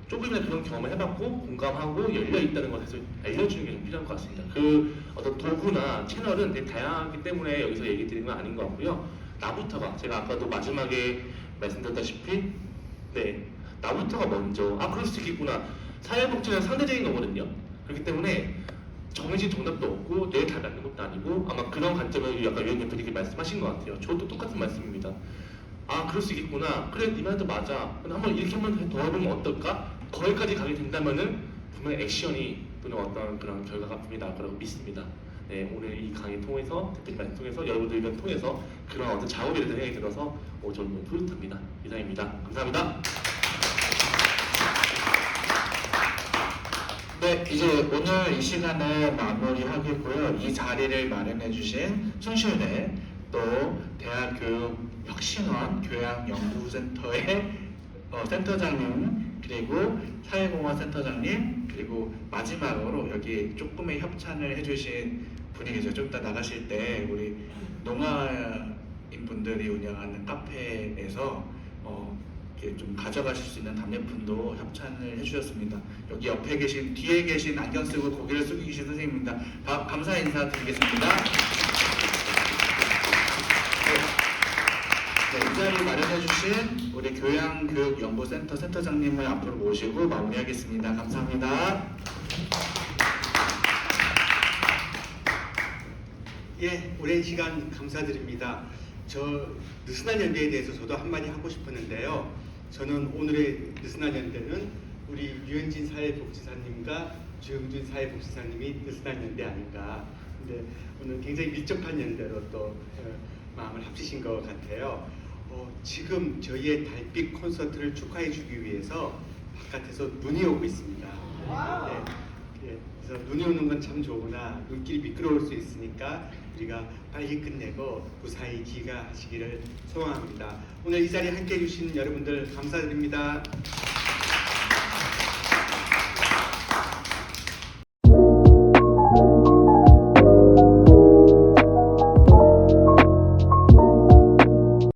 조금이나 그런 경험을 해봤고 공감하고 열려있다는 걸 계속 알려주는 게 좀 필요한 것 같습니다. 그 어떤 도구나 채널은 되게 다양하기 때문에 여기서 얘기 드리는 건 아닌 것 같고요. 나부터가 제가 아까도 마지막에 말씀드렸다시피 나부터가 먼저 그럴 수 있겠구나. 사회복지는 상대적인 거거든요. 그렇기 때문에 정해진 정답도 없고 내 답이 맞는 것도 아니고 아마 그런 관점을 약간 위원님들이 말씀하신 것 같아요. 저도 똑같은 말씀입니다. 그럴 수 있겠구나. 그래 이 말도 맞아. 근데 한번 이렇게 한번 더 해보면 어떨까? 거기까지 가게 된다면은 분명히 액션이 또는 어떤 그런 결과가 분명히 나올 거라고 믿습니다. 네, 오늘 이 강의 통해서 대표님 말씀 통해서 여러분들 의견 통해서 그런 어떤 작업에 대한 생각이 들어서 저는 너무 뿌듯합니다. 이상입니다. 감사합니다. 네, 이제 오늘 이 시간을 마무리하겠고요. 이 자리를 마련해주신 숭실대 또 대학교육혁신원 교양연구센터의 센터장님 그리고 사회공헌센터장님 그리고 마지막으로 여기 조금의 협찬을 해주신 분이 계세요. 좀 이따 나가실 때 우리 농아인 분들이 운영하는 카페에서 이렇게 좀 가져가실 수 있는 답례품도 협찬을 해주셨습니다. 여기 옆에 계신 뒤에 계신 안경 쓰고 고개를 숙이고 계신 선생님입니다. 감사 인사 드리겠습니다. 이 자리를 마련해주신 우리 교양교육연구센터 센터장님을 앞으로 모시고 마무리하겠습니다. 감사합니다. 예, 오랜 시간 감사드립니다. 저 느슨한 연대에 대해서 저도 한마디 하고 싶었는데요. 저는 오늘의 느슨한 연대는 우리 유현진 사회복지사님과 주영준 사회복지사님이 느슨한 연대 아닌가. 근데 오늘 굉장히 밀접한 연대로 또 마음을 합치신 것 같아요. 지금 저희의 달빛 콘서트를 축하해 주기 위해서 바깥에서 눈이 오고 있습니다. 그래서 눈이 오는 건 참 좋으나 눈길이 미끄러울 수 있으니까 우리가 빨리 끝내고 무사히 귀가하시기를 소망합니다. 오늘 이 자리에 함께해 주신 여러분들 감사드립니다.